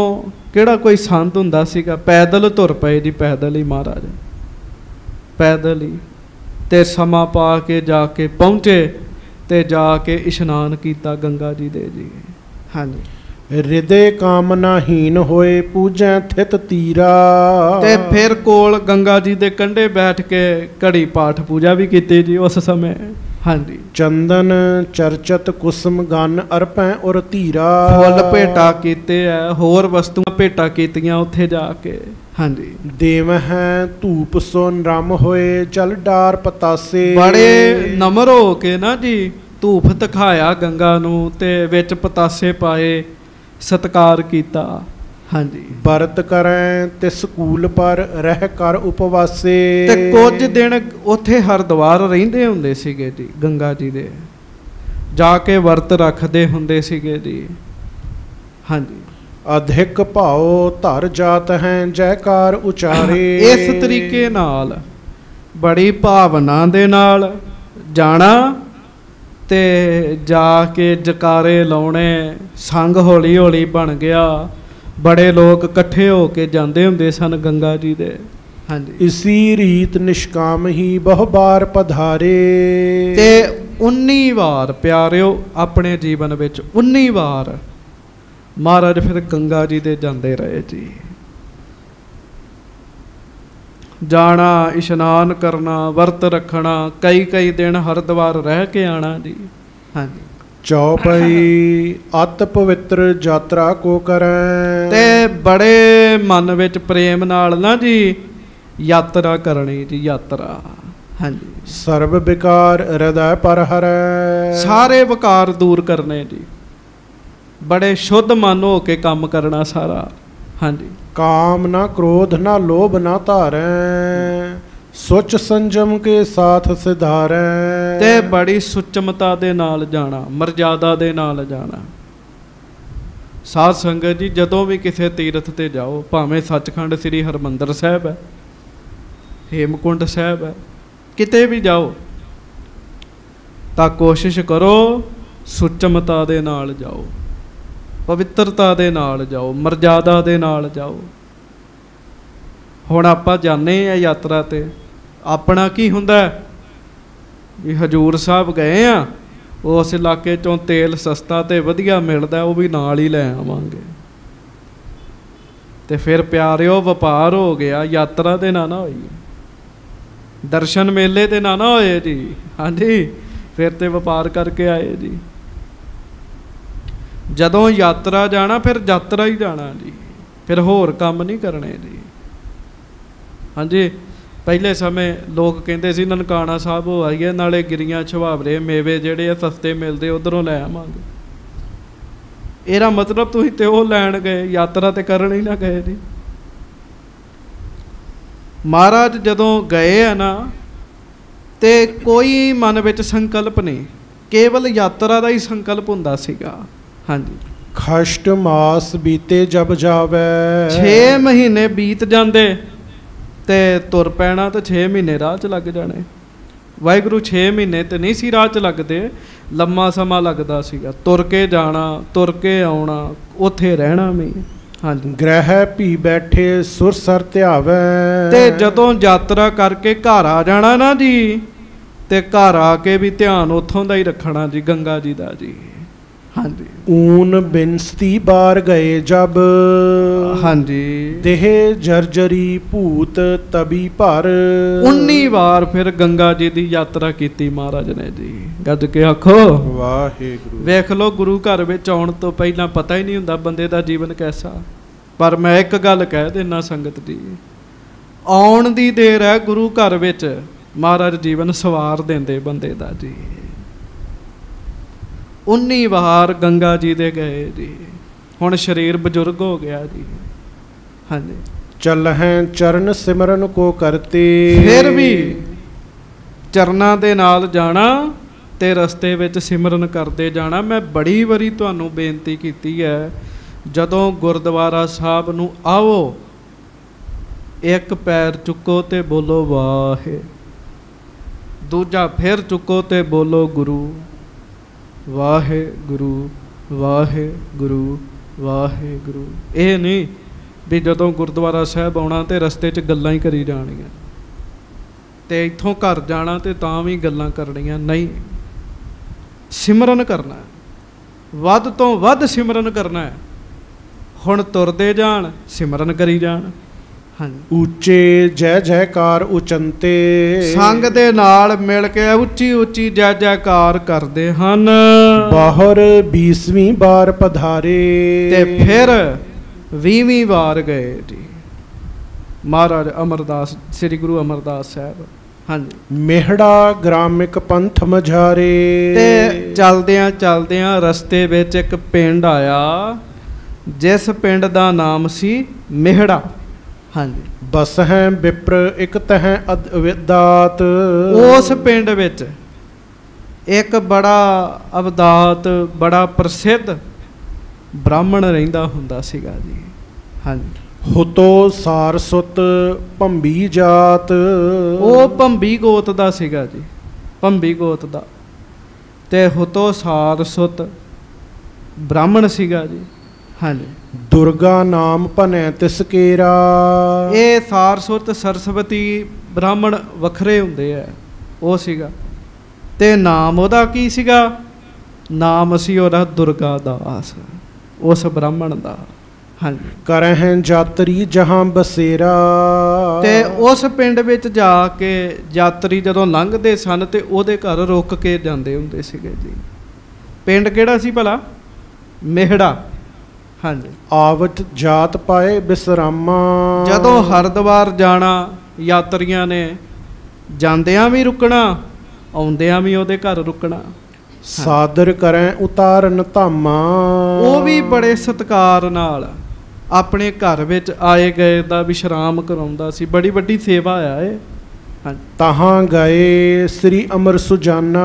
Speaker 1: ਕਿਹੜਾ ਕੋਈ ਸੰਤ ਹੁੰਦਾ ਸੀਗਾ, ਪੈਦਲ ਤੁਰ ਪਏ ਜੀ, ਪੈਦਲ ਹੀ ਮਹਾਰਾਜ, ਪੈਦਲ ਹੀ। ਤੇ ਸਮਾਂ ਪਾ ਕੇ ਜਾ ਕੇ ਪਹੁੰਚੇ ਤੇ ਜਾ ਕੇ ਇਸ਼ਨਾਨ ਕੀਤਾ ਗੰਗਾ ਜੀ ਦੇ ਜੀ। ਹਾਂਜੀ,
Speaker 2: ਹਿਰਦੇ ਕਾਮਨਾਹੀਨ ਹੋਏ ਪੂਜੈ ਥਿਤ ਤੀਰਾ।
Speaker 1: ਤੇ ਫਿਰ ਕੋਲ ਗੰਗਾ ਜੀ ਦੇ ਕੰਢੇ ਬੈਠ ਕੇ ਘੜੀ ਪਾਠ ਪੂਜਾ ਵੀ ਕੀਤੀ ਜੀ ਉਸ ਸਮੇਂ। ਹਾਂਜੀ,
Speaker 2: ਚੰਦਨ ਚਰਚਤ ਕੁਸਮ ਗਨ ਅਰਪੈ ਔਰ ਧੀਰਾ।
Speaker 1: ਫੁੱਲ ਭੇਟਾ ਕੀਤੇ ਆ, ਹੋਰ ਵਸਤੂਆਂ ਭੇਟਾ ਕੀਤੀਆਂ ਉੱਥੇ ਜਾ ਕੇ। ਹਾਂਜੀ,
Speaker 2: ਦੇਵ ਹੈ ਧੂਪ ਸੋ ਨਰਮ ਹੋਏ ਚਲ ਡਾਰ ਪਤਾਸੇ।
Speaker 1: ਬੜੇ ਨਮਰ ਹੋ ਕੇ ਨਾ ਜੀ ਧੂਪ ਦਿਖਾਇਆ ਗੰਗਾ ਨੂੰ ਤੇ ਵਿੱਚ ਪਤਾਸੇ ਪਾਏ, ਸਤਿਕਾਰ ਕੀਤਾ। ਹਾਂਜੀ,
Speaker 2: ਵਰਤ ਕਰੈ ਤੇ ਸਕੂਲ ਪਰ ਰਹਿ ਕਰ ਉਪਵਾਸੇ।
Speaker 1: ਤੇ ਕੁਝ ਦਿਨ ਉੱਥੇ ਹਰਿਦੁਆਰ ਰਹਿੰਦੇ ਹੁੰਦੇ ਸੀਗੇ ਜੀ ਗੰਗਾ ਜੀ ਦੇ, ਜਾ ਕੇ ਵਰਤ ਰੱਖਦੇ ਹੁੰਦੇ ਸੀਗੇ ਜੀ। ਹਾਂਜੀ,
Speaker 2: ਅਧਿਕ ਭਾਉ ਧਰ ਜਾਤ ਹੈ ਜੈਕਾਰ ਉਚਾਰੇ।
Speaker 1: ਇਸ ਤਰੀਕੇ ਨਾਲ ਬੜੀ ਭਾਵਨਾ ਦੇ ਨਾਲ ਜਾਣਾ ਤੇ ਜਾ ਕੇ ਜਕਾਰੇ ਲਾਉਣੇ। ਸੰਗ ਹੌਲੀ ਹੌਲੀ ਬਣ ਗਿਆ, ਬੜੇ ਲੋਕ ਇਕੱਠੇ ਹੋ ਕੇ ਜਾਂਦੇ ਹੁੰਦੇ ਸਨ ਗੰਗਾ ਜੀ ਦੇ। ਹਾਂਜੀ,
Speaker 2: ਇਸੀ ਰੀਤ ਨਿਸ਼ਕਾਮ ਹੀ ਬਹੁ ਬਾਰ ਪਧਾਰੇ।
Speaker 1: ਤੇ 19 ਵਾਰ ਪਿਆਰਿਓ ਆਪਣੇ ਜੀਵਨ ਵਿੱਚ 19 ਵਾਰ ਮਹਾਰਾਜ ਫਿਰ ਗੰਗਾ ਜੀ ਦੇ ਜਾਂਦੇ ਰਹੇ ਜੀ। ਜਾਣਾ, ਇਸ਼ਨਾਨ ਕਰਨਾ, ਵਰਤ ਰੱਖਣਾ, ਕਈ ਦਿਨ ਹਰਿਦੁਆਰ ਰਹਿ ਕੇ ਆਣਾ ਜੀ। ਹਾਂਜੀ,
Speaker 2: ਚੌਪਈ ਅਤ ਪਵਿੱਤਰ ਯਾਤਰਾ ਕੋ ਕਰੈ।
Speaker 1: ਤੇ ਬੜੇ ਮਨ ਵਿੱਚ ਪ੍ਰੇਮ ਨਾਲ ਨਾ ਜੀ ਯਾਤਰਾ ਕਰਨੀ ਜੀ, ਯਾਤਰਾ। ਹਾਂਜੀ,
Speaker 2: ਸਰਬ ਵਿਕਾਰ ਹਿਰਦੈ ਪਰ ਹਰੈ।
Speaker 1: ਸਾਰੇ ਵਿਕਾਰ ਦੂਰ ਕਰਨੇ ਜੀ, ਬੜੇ ਸ਼ੁੱਧ ਮਨ ਹੋ ਕੇ ਕੰਮ ਕਰਨਾ ਸਾਰਾ। ਹਾਂਜੀ,
Speaker 2: ਕਾਮ ਨਾ ਕ੍ਰੋਧ ਨਾ ਲੋਭ ਨਾ ਧਾਰੈ ਸੁਚ ਸੰਜਮ ਕੇ ਸਾਥ ਸਿਧਾਰੈ।
Speaker 1: ਤੇ ਬੜੀ ਸੁਚਮਤਾ ਦੇ ਨਾਲ ਜਾਣਾ, ਮਰਜ਼ਾਦਾ ਦੇ ਨਾਲ ਜਾਣਾ। ਸਾਧ ਸੰਗਤ ਜੀ, ਜਦੋਂ ਵੀ ਕਿਸੇ ਤੀਰਥ ਤੇ ਜਾਓ, ਭਾਵੇਂ ਸੱਚਖੰਡ ਸ੍ਰੀ ਹਰਿਮੰਦਰ ਸਾਹਿਬ ਹੈ, ਹੇਮਕੁੰਟ ਸਾਹਿਬ ਹੈ, ਕਿਤੇ ਵੀ ਜਾਓ ਤਾਂ ਕੋਸ਼ਿਸ਼ ਕਰੋ ਸੁਚਮਤਾ ਦੇ ਨਾਲ ਜਾਓ। ਪਵਿੱਤਰਤਾ ਦੇ ਨਾਲ ਜਾਓ, ਮਰਜ਼ਾਦਾ ਦੇ ਨਾਲ ਜਾਓ। ਹੁਣ ਆਪਾਂ ਜਾਂਦੇ ਆ ਯਾਤਰਾ ਤੇ, ਆਪਣਾ ਕੀ ਹੁੰਦਾ ਵੀ ਹਜੂਰ ਸਾਹਿਬ ਗਏ ਆ, ਉਸ ਇਲਾਕੇ ਚੋਂ ਤੇਲ ਸਸਤਾ ਤੇ ਵਧੀਆ ਮਿਲਦਾ, ਉਹ ਵੀ ਨਾਲ ਹੀ ਲੈ ਆਵਾਂਗੇ। ਤੇ ਫਿਰ ਪਿਆਰਿਓ ਵਪਾਰ ਹੋ ਗਿਆ, ਯਾਤਰਾ ਤੇ ਨਾ ਹੋਈ, ਦਰਸ਼ਨ ਮੇਲੇ ਤੇ ਨਾ ਹੋਏ ਜੀ। ਹਾਂਜੀ, ਫਿਰ ਤੇ ਵਪਾਰ ਕਰਕੇ ਆਏ ਜੀ। ਜਦੋਂ ਯਾਤਰਾ ਜਾਣਾ ਫਿਰ ਯਾਤਰਾ ਹੀ ਜਾਣਾ ਜੀ, ਫਿਰ ਹੋਰ ਕੰਮ ਨਹੀਂ ਕਰਨੇ ਜੀ। ਹਾਂਜੀ, ਪਹਿਲੇ ਸਮੇਂ ਲੋਕ ਕਹਿੰਦੇ ਸੀ ਨਨਕਾਣਾ ਸਾਹਿਬ ਹੋ ਆਈਏ, ਨਾਲੇ ਗਿਰੀਆਂ ਛਵਾਵਰੇ ਮੇਵੇ ਜਿਹੜੇ ਆ ਸਸਤੇ ਮਿਲਦੇ ਉੱਧਰੋਂ ਲੈ ਆਵਾਂਗੇ। ਇਹਦਾ ਮਤਲਬ ਤੁਸੀਂ ਤੇ ਉਹ ਲੈਣ ਗਏ, ਯਾਤਰਾ ਤੇ ਕਰਨ ਹੀ ਨਾ ਗਏ ਜੀ। ਮਹਾਰਾਜ ਜਦੋਂ ਗਏ ਆ ਨਾ, ਤੇ ਕੋਈ ਮਨ ਵਿੱਚ ਸੰਕਲਪ ਨਹੀਂ, ਕੇਵਲ ਯਾਤਰਾ ਦਾ ਹੀ ਸੰਕਲਪ ਹੁੰਦਾ ਸੀਗਾ। ਹਾਂਜੀ,
Speaker 2: ਖਸ਼ਟ ਮਾਸ ਬੀਤੇ ਜਬ ਜਾਵੇ,
Speaker 1: 6 ਮਹੀਨੇ ਬੀਤ ਜਾਂਦੇ ਤੇ ਤੁਰ ਪੈਣਾ, ਤੇ 6 ਮਹੀਨੇ ਰਾਹ 'ਚ ਲੱਗ ਜਾਣੇ। ਵਾਹਿਗੁਰੂ 6 ਮਹੀਨੇ ਤੇ ਨਹੀਂ ਸੀ ਰਾਹ 'ਚ ਲੱਗਦੇ, ਲੰਮਾ ਸਮਾਂ ਲੱਗਦਾ ਸੀਗਾ। ਤੁਰ ਕੇ ਜਾਣਾ, ਤੁਰ ਕੇ ਆਉਣਾ, ਉੱਥੇ ਰਹਿਣਾ ਵੀ। ਹਾਂਜੀ,
Speaker 2: ਗ੍ਰਹਿ ਭੀ ਬੈਠੇ ਸੁਰ ਸਰ ਧਿਆਵੇ,
Speaker 1: ਤੇ ਜਦੋਂ ਯਾਤਰਾ ਕਰਕੇ ਘਰ ਆ ਜਾਣਾ ਨਾ ਜੀ, ਤੇ ਘਰ ਆ ਕੇ ਵੀ ਧਿਆਨ ਉੱਥੋਂ ਦਾ ਹੀ ਰੱਖਣਾ ਜੀ, ਗੰਗਾ ਜੀ ਦਾ ਜੀ। ਹਾਂਜੀ,
Speaker 2: ਊਨ ਬਿਨਸਤੀ ਬਾਰ ਗਏ ਜਬ,
Speaker 1: ਹਾਂਜੀ,
Speaker 2: ਦੇਹ ਜਰਜਰੀ ਭੂਤ ਤਬੀ ਭਰ।
Speaker 1: 19 ਵਾਰ ਫਿਰ ਗੰਗਾ ਜੀ ਦੀ ਯਾਤਰਾ ਕੀਤੀ ਮਹਾਰਾਜ ਨੇ ਜੀ। ਗੱਜ ਕੇ ਆਖੋ
Speaker 2: ਵਾਹਿਗੁਰੂ।
Speaker 1: ਵੇਖ ਲਓ, ਗੁਰੂ ਘਰ ਵਿੱਚ ਆਉਣ ਤੋਂ ਪਹਿਲਾਂ ਪਤਾ ਹੀ ਨਹੀਂ ਹੁੰਦਾ ਬੰਦੇ ਦਾ ਜੀਵਨ ਕੈਸਾ। ਪਰ ਮੈਂ ਇੱਕ ਗੱਲ ਕਹਿ ਦਿੰਦਾ ਸੰਗਤ ਜੀ, ਆਉਣ ਦੀ ਦੇਰ ਹੈ ਗੁਰੂ ਘਰ ਵਿੱਚ, ਮਹਾਰਾਜ ਜੀਵਨ ਸਵਾਰ ਦਿੰਦੇ ਬੰਦੇ ਦਾ ਜੀ। 19 ਵਾਰ ਗੰਗਾ ਜੀ ਦੇ ਗਏ ਜੀ। ਹੁਣ ਸਰੀਰ ਬਜ਼ੁਰਗ ਹੋ ਗਿਆ ਜੀ। ਹਾਂਜੀ,
Speaker 2: ਚੱਲ ਹੈ ਚਰਨ ਸਿਮਰਨ ਕੋ ਕਰਤੇ,
Speaker 1: ਫਿਰ ਵੀ ਚਰਨਾਂ ਦੇ ਨਾਲ ਜਾਣਾ ਤੇ ਰਸਤੇ ਵਿੱਚ ਸਿਮਰਨ ਕਰਦੇ ਜਾਣਾ। ਮੈਂ ਬੜੀ ਵਾਰੀ ਤੁਹਾਨੂੰ ਬੇਨਤੀ ਕੀਤੀ ਹੈ, ਜਦੋਂ ਗੁਰਦੁਆਰਾ ਸਾਹਿਬ ਨੂੰ ਆਓ, ਇੱਕ ਪੈਰ ਚੁੱਕੋ ਤੇ ਬੋਲੋ ਵਾਹੇ, ਦੂਜਾ ਫਿਰ ਚੁੱਕੋ ਤੇ ਬੋਲੋ ਗੁਰੂ, ਵਾਹਿਗੁਰੂ ਵਾਹਿਗੁਰੂ ਵਾਹਿਗੁਰੂ। ਇਹ ਨਹੀਂ ਵੀ ਜਦੋਂ ਗੁਰਦੁਆਰਾ ਸਾਹਿਬ ਆਉਣਾ ਤੇ ਰਸਤੇ 'ਚ ਗੱਲਾਂ ਹੀ ਕਰੀ ਜਾਣੀਆਂ, ਤੇ ਇੱਥੋਂ ਘਰ ਜਾਣਾ ਤੇ ਤਾਂ ਵੀ ਗੱਲਾਂ ਕਰਨੀਆਂ। ਨਹੀਂ, ਸਿਮਰਨ ਕਰਨਾ, ਵੱਧ ਤੋਂ ਵੱਧ ਸਿਮਰਨ ਕਰਨਾ। ਹੁਣ ਤੁਰਦੇ ਜਾਣ, ਸਿਮਰਨ ਕਰੀ ਜਾਣ। ਹਾਂਜੀ,
Speaker 2: ਉੱਚੇ ਜੈ ਜੈਕਾਰ ਉਚੰਤੇ,
Speaker 1: ਸੰਗ ਦੇ ਨਾਲ ਮਿਲ ਕੇ ਉੱਚੀ ਉੱਚੀ ਜੈ ਜੈਕਾਰ ਕਰਦੇ ਹਨ।
Speaker 2: ਬਾਹਰ 20ਵੀਂ ਵਾਰ ਪਧਾਰੇ,
Speaker 1: ਤੇ ਫਿਰ 20ਵੀਂ ਵਾਰ ਗਏ ਜੀ ਮਹਾਰਾਜ ਅਮਰਦਾਸ, ਸ੍ਰੀ ਗੁਰੂ ਅਮਰਦਾਸ ਸਾਹਿਬ। ਹਾਂਜੀ,
Speaker 2: ਮਿਹੜਾ ਗ੍ਰਾਮਿਕ ਪੰਥ ਮਝਾਰੇ,
Speaker 1: ਤੇ ਚਲਦਿਆਂ ਚਲਦਿਆਂ ਰਸਤੇ ਵਿੱਚ ਇੱਕ ਪਿੰਡ ਆਇਆ, ਜਿਸ ਪਿੰਡ ਦਾ ਨਾਮ ਸੀ ਮਿਹੜਾ। ਹਾਂਜੀ,
Speaker 2: ਬਸ ਹੈ ਵਿਪਰ ਇੱਕ ਤਹ ਅਵਦਾਤ,
Speaker 1: ਉਸ ਪਿੰਡ ਵਿੱਚ ਇੱਕ ਬੜਾ ਅਵਦਾਤ, ਬੜਾ ਪ੍ਰਸਿੱਧ ਬ੍ਰਾਹਮਣ ਰਹਿੰਦਾ ਹੁੰਦਾ ਸੀਗਾ ਜੀ। ਹਾਂਜੀ,
Speaker 2: ਹੁਤੋ ਸਾਰਸੁਤ ਭੰਬੀ ਜਾਤ,
Speaker 1: ਉਹ ਭੰਬੀ ਗੋਤ ਦਾ ਸੀਗਾ ਜੀ, ਭੰਬੀ ਗੋਤ ਦਾ। ਤੇ ਹੁਤੋ ਸਾਰਸੁਤ ਬ੍ਰਾਹਮਣ ਸੀਗਾ ਜੀ। ਹਾਂਜੀ,
Speaker 2: ਦੁਰਗਾ ਨਾਮ ਭਨੈ ਤਿਸ ਕੇਰਾ,
Speaker 1: ਇਹ ਸਾਰਸਵਤ ਸਰਸਵਤੀ ਬ੍ਰਾਹਮਣ ਵੱਖਰੇ ਹੁੰਦੇ ਆ, ਉਹ ਸੀਗਾ। ਤੇ ਨਾਮ ਉਹਦਾ ਕੀ ਸੀਗਾ? ਨਾਮ ਸੀ ਉਹਦਾ ਦੁਰਗਾ ਦਾਸ, ਉਸ ਬ੍ਰਾਹਮਣ ਦਾ। ਹਾਂਜੀ,
Speaker 2: ਕਰਹਿ ਜਾਤਰੀ ਜਹਾਂ ਬਸੇਰਾ,
Speaker 1: ਤੇ ਉਸ ਪਿੰਡ ਵਿੱਚ ਜਾ ਕੇ ਯਾਤਰੀ ਜਦੋਂ ਲੰਘਦੇ ਸਨ ਤੇ ਉਹਦੇ ਘਰ ਰੁਕ ਕੇ ਜਾਂਦੇ ਹੁੰਦੇ ਸੀਗੇ ਜੀ। ਪਿੰਡ ਕਿਹੜਾ ਸੀ ਭਲਾ? ਮਿਹੜਾ। ਹਾਂਜੀ,
Speaker 2: ਆਵਤ ਜਾਤ ਪਾਏ ਬਿਸਰਾਮਾ,
Speaker 1: ਜਦੋਂ ਹਰਿਦੁਆਰ ਜਾਣਾ ਯਾਤਰੀਆਂ ਨੇ, ਜਾਂਦਿਆਂ ਵੀ ਰੁਕਣਾ, ਆਉਂਦਿਆਂ ਵੀ ਉਹਦੇ ਘਰ ਰੁਕਣਾ।
Speaker 2: ਸਾਦਰ ਕਰੈ ਉਤਾਰਨ ਧਾਮਾ,
Speaker 1: ਉਹ ਵੀ ਬੜੇ ਸਤਿਕਾਰ ਨਾਲ ਆਪਣੇ ਘਰ ਵਿੱਚ ਆਏ ਗਏ ਦਾ ਵਿਸ਼ਰਾਮ ਕਰਾਉਂਦਾ ਸੀ। ਬੜੀ ਵੱਡੀ ਸੇਵਾ ਆ ਇਹ।
Speaker 2: ਤਹਾਂ ਗਏ ਸ੍ਰੀ ਅਮਰ ਸੁਜਾਨਾ,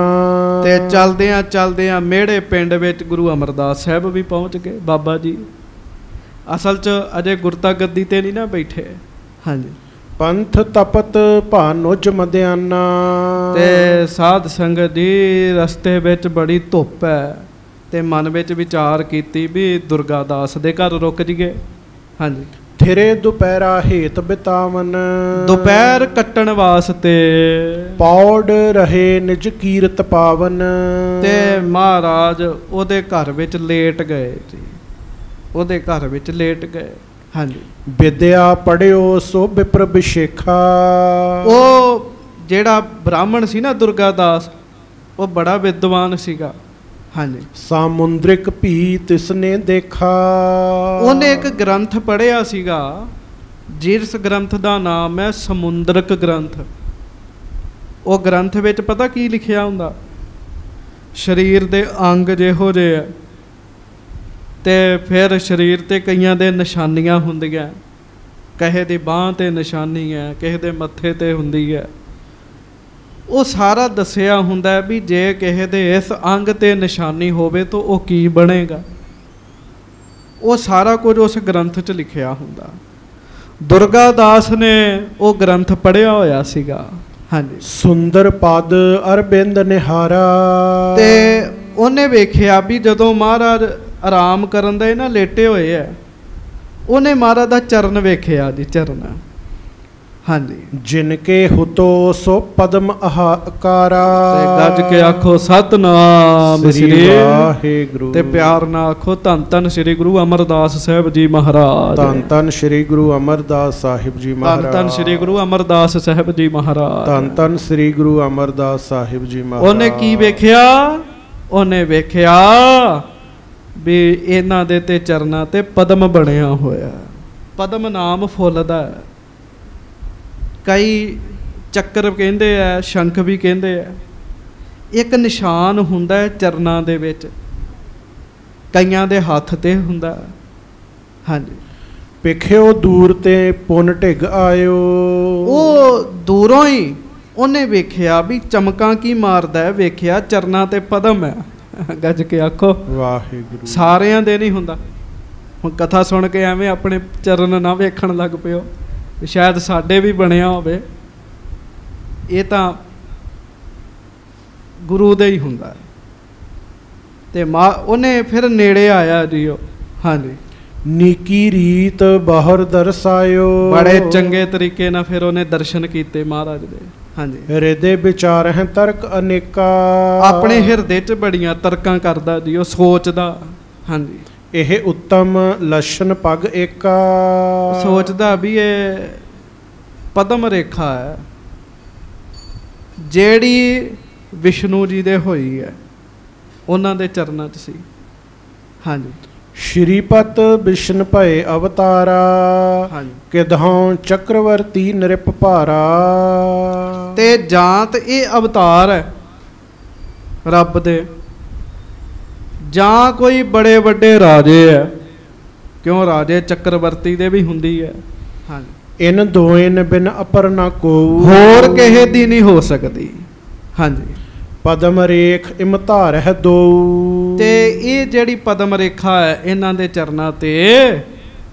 Speaker 1: ਤੇ ਚਲਦਿਆਂ ਚਲਦਿਆਂ ਮੇੜੇ ਪਿੰਡ ਵਿੱਚ ਗੁਰੂ ਅਮਰਦਾਸ ਸਾਹਿਬ ਵੀ ਪਹੁੰਚ ਗਏ। ਬਾਬਾ ਜੀ ਅਸਲ 'ਚ ਅਜੇ ਗੁਰਤਾ ਗੱਦੀ ਤੇ ਨਹੀਂ ਨਾ ਬੈਠੇ। ਹਾਂਜੀ,
Speaker 2: ਪੰਥ ਤਪਤ ਭਾਨੁਜ ਮਧਿਆਨਾ,
Speaker 1: ਤੇ ਸਾਧ ਸੰਗਤ ਜੀ ਰਸਤੇ ਵਿੱਚ ਬੜੀ ਧੁੱਪ ਹੈ, ਤੇ ਮਨ ਵਿੱਚ ਵਿਚਾਰ ਕੀਤੀ ਵੀ ਦੁਰਗਾ ਦਾਸ ਦੇ ਘਰ ਰੁਕ ਜੀਏ। ਹਾਂਜੀ।
Speaker 2: ਥਿਰੇ ਦੁਪਹਿਰਾ ਹੇਤ ਬਿਤਾਵਨ,
Speaker 1: ਦੁਪਹਿਰ ਕੱਟਣ ਵਾਸਤੇ
Speaker 2: ਪੌੜ ਰਹੇ ਨਿਜ ਕੀਰਤ ਪਾਵਨ।
Speaker 1: ਤੇ ਮਹਾਰਾਜ ਉਹਦੇ ਘਰ ਵਿੱਚ ਲੇਟ ਗਏ ਜੀ, ਉਹਦੇ ਘਰ ਵਿੱਚ ਲੇਟ ਗਏ। ਹਾਂਜੀ।
Speaker 2: ਵਿਦਿਆ ਪੜਿਓ ਸੋ ਵਿਪਰ ਬਿਸ਼ੇਖਾ।
Speaker 1: ਉਹ ਜਿਹੜਾ ਬ੍ਰਾਹਮਣ ਸੀ ਨਾ ਦੁਰਗਾ ਦਾਸ, ਉਹ ਬੜਾ ਵਿਦਵਾਨ ਸੀਗਾ। ਹਾਂਜੀ।
Speaker 2: ਸਮੁੰਦਰਿਕ ਭੀ ਤਿਸਨੇ ਦੇਖਾ।
Speaker 1: ਉਹਨੇ ਇੱਕ ਗ੍ਰੰਥ ਪੜ੍ਹਿਆ ਸੀਗਾ, ਜਿਸ ਗ੍ਰੰਥ ਦਾ ਨਾਮ ਹੈ ਸਮੁੰਦਰਕ ਗ੍ਰੰਥ। ਉਹ ਗ੍ਰੰਥ ਵਿੱਚ ਪਤਾ ਕੀ ਲਿਖਿਆ ਹੁੰਦਾ? ਸਰੀਰ ਦੇ ਅੰਗ ਜਿਹੋ ਜਿਹੇ ਆ, ਤੇ ਫਿਰ ਸਰੀਰ ਤੇ ਕਈਆਂ ਦੇ ਨਿਸ਼ਾਨੀਆਂ ਹੁੰਦੀਆਂ। ਕਿਸੇ ਦੀ ਬਾਂਹ ਤੇ ਨਿਸ਼ਾਨੀ ਹੈ, ਕਿਸੇ ਦੇ ਮੱਥੇ ਤੇ ਹੁੰਦੀ ਹੈ। ਉਹ ਸਾਰਾ ਦੱਸਿਆ ਹੁੰਦਾ ਵੀ ਜੇ ਕਿਸੇ ਦੇ ਇਸ ਅੰਗ ਤੇ ਨਿਸ਼ਾਨੀ ਹੋਵੇ ਤਾਂ ਉਹ ਕੀ ਬਣੇਗਾ। ਉਹ ਸਾਰਾ ਕੁਝ ਉਸ ਗ੍ਰੰਥ 'ਚ ਲਿਖਿਆ ਹੁੰਦਾ। ਦੁਰਗਾ ਦਾਸ ਨੇ ਉਹ ਗ੍ਰੰਥ ਪੜ੍ਹਿਆ ਹੋਇਆ ਸੀਗਾ। ਹਾਂਜੀ।
Speaker 2: ਸੁੰਦਰ ਪਦ ਅਰਬਿੰਦ ਨਿਹਾਰਾ।
Speaker 1: ਤੇ ਉਹਨੇ ਵੇਖਿਆ ਵੀ ਜਦੋਂ ਮਹਾਰਾਜ ਆਰਾਮ ਕਰਨ ਦੇ ਨਾ ਲੇਟੇ ਹੋਏ ਆ, ਉਹਨੇ ਮਹਾਰਾਜ ਦਾ ਚਰਨ ਵੇਖਿਆ ਜੀ, ਚਰਨ। ਹਾਂਜੀ। ਜਿਨ ਕੇ
Speaker 2: ਹੁਤੋ ਸੋ ਪਦਮ ਆਕਾਰਾ।
Speaker 1: ਤੇ ਗੱਜ ਕੇ ਆਖੋ ਸਤਨਾਮ ਸ੍ਰੀ
Speaker 2: ਵਾਹਿਗੁਰੂ।
Speaker 1: ਤੇ ਪਿਆਰ ਨਾਲ ਆਖੋ ਧੰਨ ਧੰਨ ਸ੍ਰੀ ਗੁਰੂ ਅਮਰਦਾਸ ਸਾਹਿਬ ਜੀ ਮਹਾਰਾਜ।
Speaker 2: ਧੰਨ ਧੰਨ ਸ੍ਰੀ ਗੁਰੂ ਅਮਰਦਾਸ ਸਾਹਿਬ ਜੀ ਮਹਾਰਾਜ।
Speaker 1: ਧੰਨ ਧੰਨ ਸ੍ਰੀ ਗੁਰੂ ਅਮਰਦਾਸ ਸਾਹਿਬ ਜੀ ਮਹਾਰਾਜ।
Speaker 2: ਧੰਨ ਧੰਨ ਸ੍ਰੀ ਗੁਰੂ ਅਮਰਦਾਸ ਸਾਹਿਬ ਜੀ ਮਹਾਰਾਜ।
Speaker 1: ਉਹਨੇ ਕੀ ਵੇਖਿਆ? ਉਹਨੇ ਵੇਖਿਆ ਵੀ ਇਹਨਾਂ ਦੇ ਤੇ ਚਰਨਾਂ ਤੇ ਪਦਮ ਬਣਿਆ ਹੋਇਆ। ਪਦਮ ਨਾਮ ਫੁੱਲ ਦਾ ਹੈ। ਕਈ ਚੱਕਰ ਕਹਿੰਦੇ ਆ, ਸ਼ੰਖ ਵੀ ਕਹਿੰਦੇ ਆ। ਇੱਕ ਨਿਸ਼ਾਨ ਹੁੰਦਾ ਹੈ ਚਰਨਾਂ ਦੇ ਵਿੱਚ, ਕਈਆਂ ਦੇ ਹੱਥ ਤੇ ਹੁੰਦਾ। ਹਾਂਜੀ।
Speaker 2: ਵੇਖਿਓ ਦੂਰ ਤੇ ਪੁੰਨ ਢਿੱਗ ਆਇਓ।
Speaker 1: ਉਹ ਦੂਰੋਂ ਹੀ ਉਹਨੇ ਵੇਖਿਆ ਵੀ ਚਮਕਾਂ ਕੀ ਮਾਰਦਾ ਹੈ, ਵੇਖਿਆ ਚਰਨਾਂ ਤੇ ਪਦਮ ਹੈ। ਗੱਜ ਕੇ ਆਖੋ
Speaker 2: ਵਾਹਿਗੁਰੂ।
Speaker 1: ਸਾਰਿਆਂ ਦੇ ਨਹੀਂ ਹੁੰਦਾ। ਹੁਣ ਕਥਾ ਸੁਣ ਕੇ ਐਵੇਂ ਆਪਣੇ ਚਰਨ ਨਾ ਵੇਖਣ ਲੱਗ ਪਿਓ, ਸ਼ਾਇਦ ਸਾਡੇ ਵੀ ਬਣਿਆ ਹੋਵੇ। ਇਹ ਤਾਂ ਗੁਰੂ ਦੇ ਹੀ ਹੁੰਦਾ। ਤੇ ਉਹਨੇ ਫਿਰ ਨੇੜੇ ਆਇਆ ਜੀ ਉਹ। ਹਾਂਜੀ।
Speaker 2: ਨੀਕੀ ਰੀਤ ਬਾਹਰ ਦਰਸਾਇਓ।
Speaker 1: ਬੜੇ ਚੰਗੇ ਤਰੀਕੇ ਨਾਲ ਫਿਰ ਉਹਨੇ ਦਰਸ਼ਨ ਕੀਤੇ ਮਹਾਰਾਜ ਦੇ। ਹਾਂਜੀ।
Speaker 2: ਹਿਰਦੇ ਵਿਚਾਰ ਹੈ ਤਰਕ ਅਨੇਕਾ।
Speaker 1: ਆਪਣੇ ਹਿਰਦੇ 'ਚ ਬੜੀਆਂ ਤਰਕਾਂ ਕਰਦਾ ਜੀ ਉਹ, ਸੋਚਦਾ। ਹਾਂਜੀ।
Speaker 2: ਇਹ ਉੱਤਮ ਲਛਣ ਪਗ ਏਕਾ।
Speaker 1: ਸੋਚਦਾ ਵੀ ਇਹ ਪਦਮ ਰੇਖਾ ਹੈ ਜਿਹੜੀ ਵਿਸ਼ਨੂੰ ਜੀ ਦੇ ਹੋਈ ਹੈ, ਉਹਨਾਂ ਦੇ ਚਰਨਾਂ 'ਚ ਸੀ। ਹਾਂਜੀ।
Speaker 2: ਸ਼੍ਰੀਪਤ ਵਿਸ਼ਨ ਭਏ ਅਵਤਾਰਾ।
Speaker 1: ਹਾਂਜੀ।
Speaker 2: ਕਿਦਹੋਂ ਚੱਕਰਵਰਤੀ ਨਿਰਪ ਭਾਰਾ।
Speaker 1: ਤੇ ਜਾਂ ਤਾਂ ਇਹ ਅਵਤਾਰ ਹੈ ਰੱਬ ਦੇ, ਜਾਂ ਕੋਈ ਬੜੇ ਵੱਡੇ ਰਾਜੇ ਹੈ, ਕਿਉਂ ਰਾਜੇ ਚੱਕਰਵਰਤੀ ਦੇ ਵੀ ਹੁੰਦੀ ਹੈ। ਹਾਂਜੀ।
Speaker 2: ਇਨ ਦੋਇਨ ਬਿਨ ਅਪਰ ਨਾ ਕੋ।
Speaker 1: ਹੋਰ ਕਿਸੇ ਦੀ ਨਹੀਂ ਹੋ ਸਕਦੀ। ਹਾਂਜੀ।
Speaker 2: ਪਦਮ ਰੇਖ ਇਮਧਾਰ ਹੈ ਦੋ।
Speaker 1: ਤੇ ਇਹ ਜਿਹੜੀ ਪਦਮ ਰੇਖਾ ਹੈ, ਇਹਨਾਂ ਦੇ ਚਰਨਾਂ ਤੇ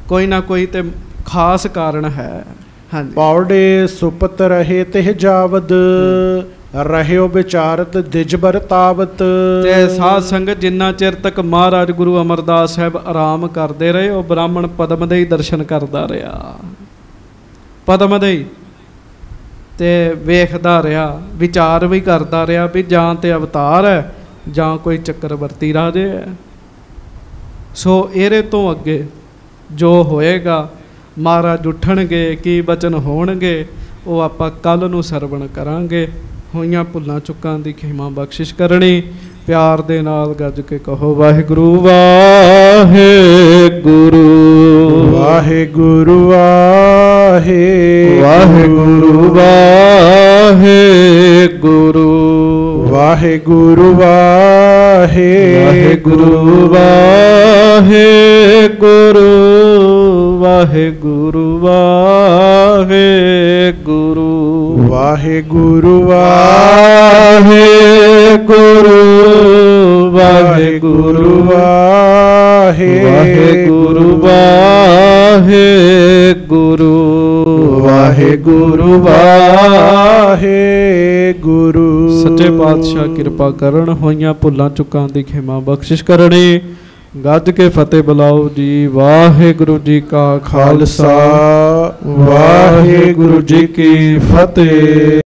Speaker 1: ਕੋਈ ਨਾ ਕੋਈ ਤੇ ਖਾਸ ਕਾਰਨ ਹੈ। ਹਾਂਜੀ।
Speaker 2: ਪੌੜੇ ਸੁਪਤ ਰਹੇ ਤਿਹ ਜਾਵਦ। ਰਹਿਓ ਵਿਚਾਰਤ ਦਿਜਬਰ ਤਾਵਤ।
Speaker 1: ਤੇ ਸਾਧ ਸੰਗਤ ਜਿੰਨਾ ਚਿਰ ਤੱਕ ਮਹਾਰਾਜ ਗੁਰੂ ਅਮਰਦਾਸ ਸਾਹਿਬ ਆਰਾਮ ਕਰਦੇ ਰਹੇ, ਉਹ ਬ੍ਰਾਹਮਣ ਪਦਮ ਦੇ ਹੀ ਦਰਸ਼ਨ ਕਰਦਾ ਰਿਹਾ। ਪਦਮ ਦੇ ਹੀ ਤੇ ਵੇਖਦਾ ਰਿਹਾ, ਵਿਚਾਰ ਵੀ ਕਰਦਾ ਰਿਹਾ ਵੀ ਜਾਂ ਤੇ ਅਵਤਾਰ ਹੈ ਜਾਂ ਕੋਈ ਚੱਕਰਵਰਤੀ ਰਾਜੇ ਹੈ। ਸੋ ਇਹਦੇ ਤੋਂ ਅੱਗੇ ਜੋ ਹੋਏਗਾ, ਮਹਾਰਾਜ ਉੱਠਣਗੇ, ਕੀ ਬਚਨ ਹੋਣਗੇ, ਉਹ ਆਪਾਂ ਕੱਲ੍ਹ ਨੂੰ ਸਰਵਣ ਕਰਾਂਗੇ। ਹੋਈਆਂ ਭੁੱਲਾਂ ਚੁੱਕਾਂ ਦੀ ਖਿਮਾ ਬਖਸ਼ਿਸ਼ ਕਰਨੀ। ਪਿਆਰ ਦੇ ਨਾਲ ਗੱਜ ਕੇ ਕਹੋ ਵਾਹਿਗੁਰੂ ਵਾਹਿਗੁਰੂ। ਵਾਹਿਗੁਰੂ ਵਾਹਿਗੁਰੂ ਵਾਹਿਗੁਰੂ ਵਾਹਿਗੁਰੂ ਵਾਹਿਗੁਰੂ ਵਾਹਿਗੁਰੂ ਵਾਹਿਗੁਰੂ ਵਾਹਿਗੁਰੂ ਵਾਹਿਗੁਰੂ ਵਾਹਿਗੁਰੂ ਵਾਹਿਗੁਰੂ ਵਾਹਿਗੁਰੂ ਵਾਹਿਗੁਰੂ ਵਾਹਿਗੁਰੂ ਵਾਹਿਗੁਰੂ। सच्चे पातशाह किरपा करन, होइयां भुल्लां चुकां दी खिमा बख्शिश करनी। गज के फतेह बुलाओ जी। वाहिगुरु जी का खालसा, वाहिगुरु जी की फतेह।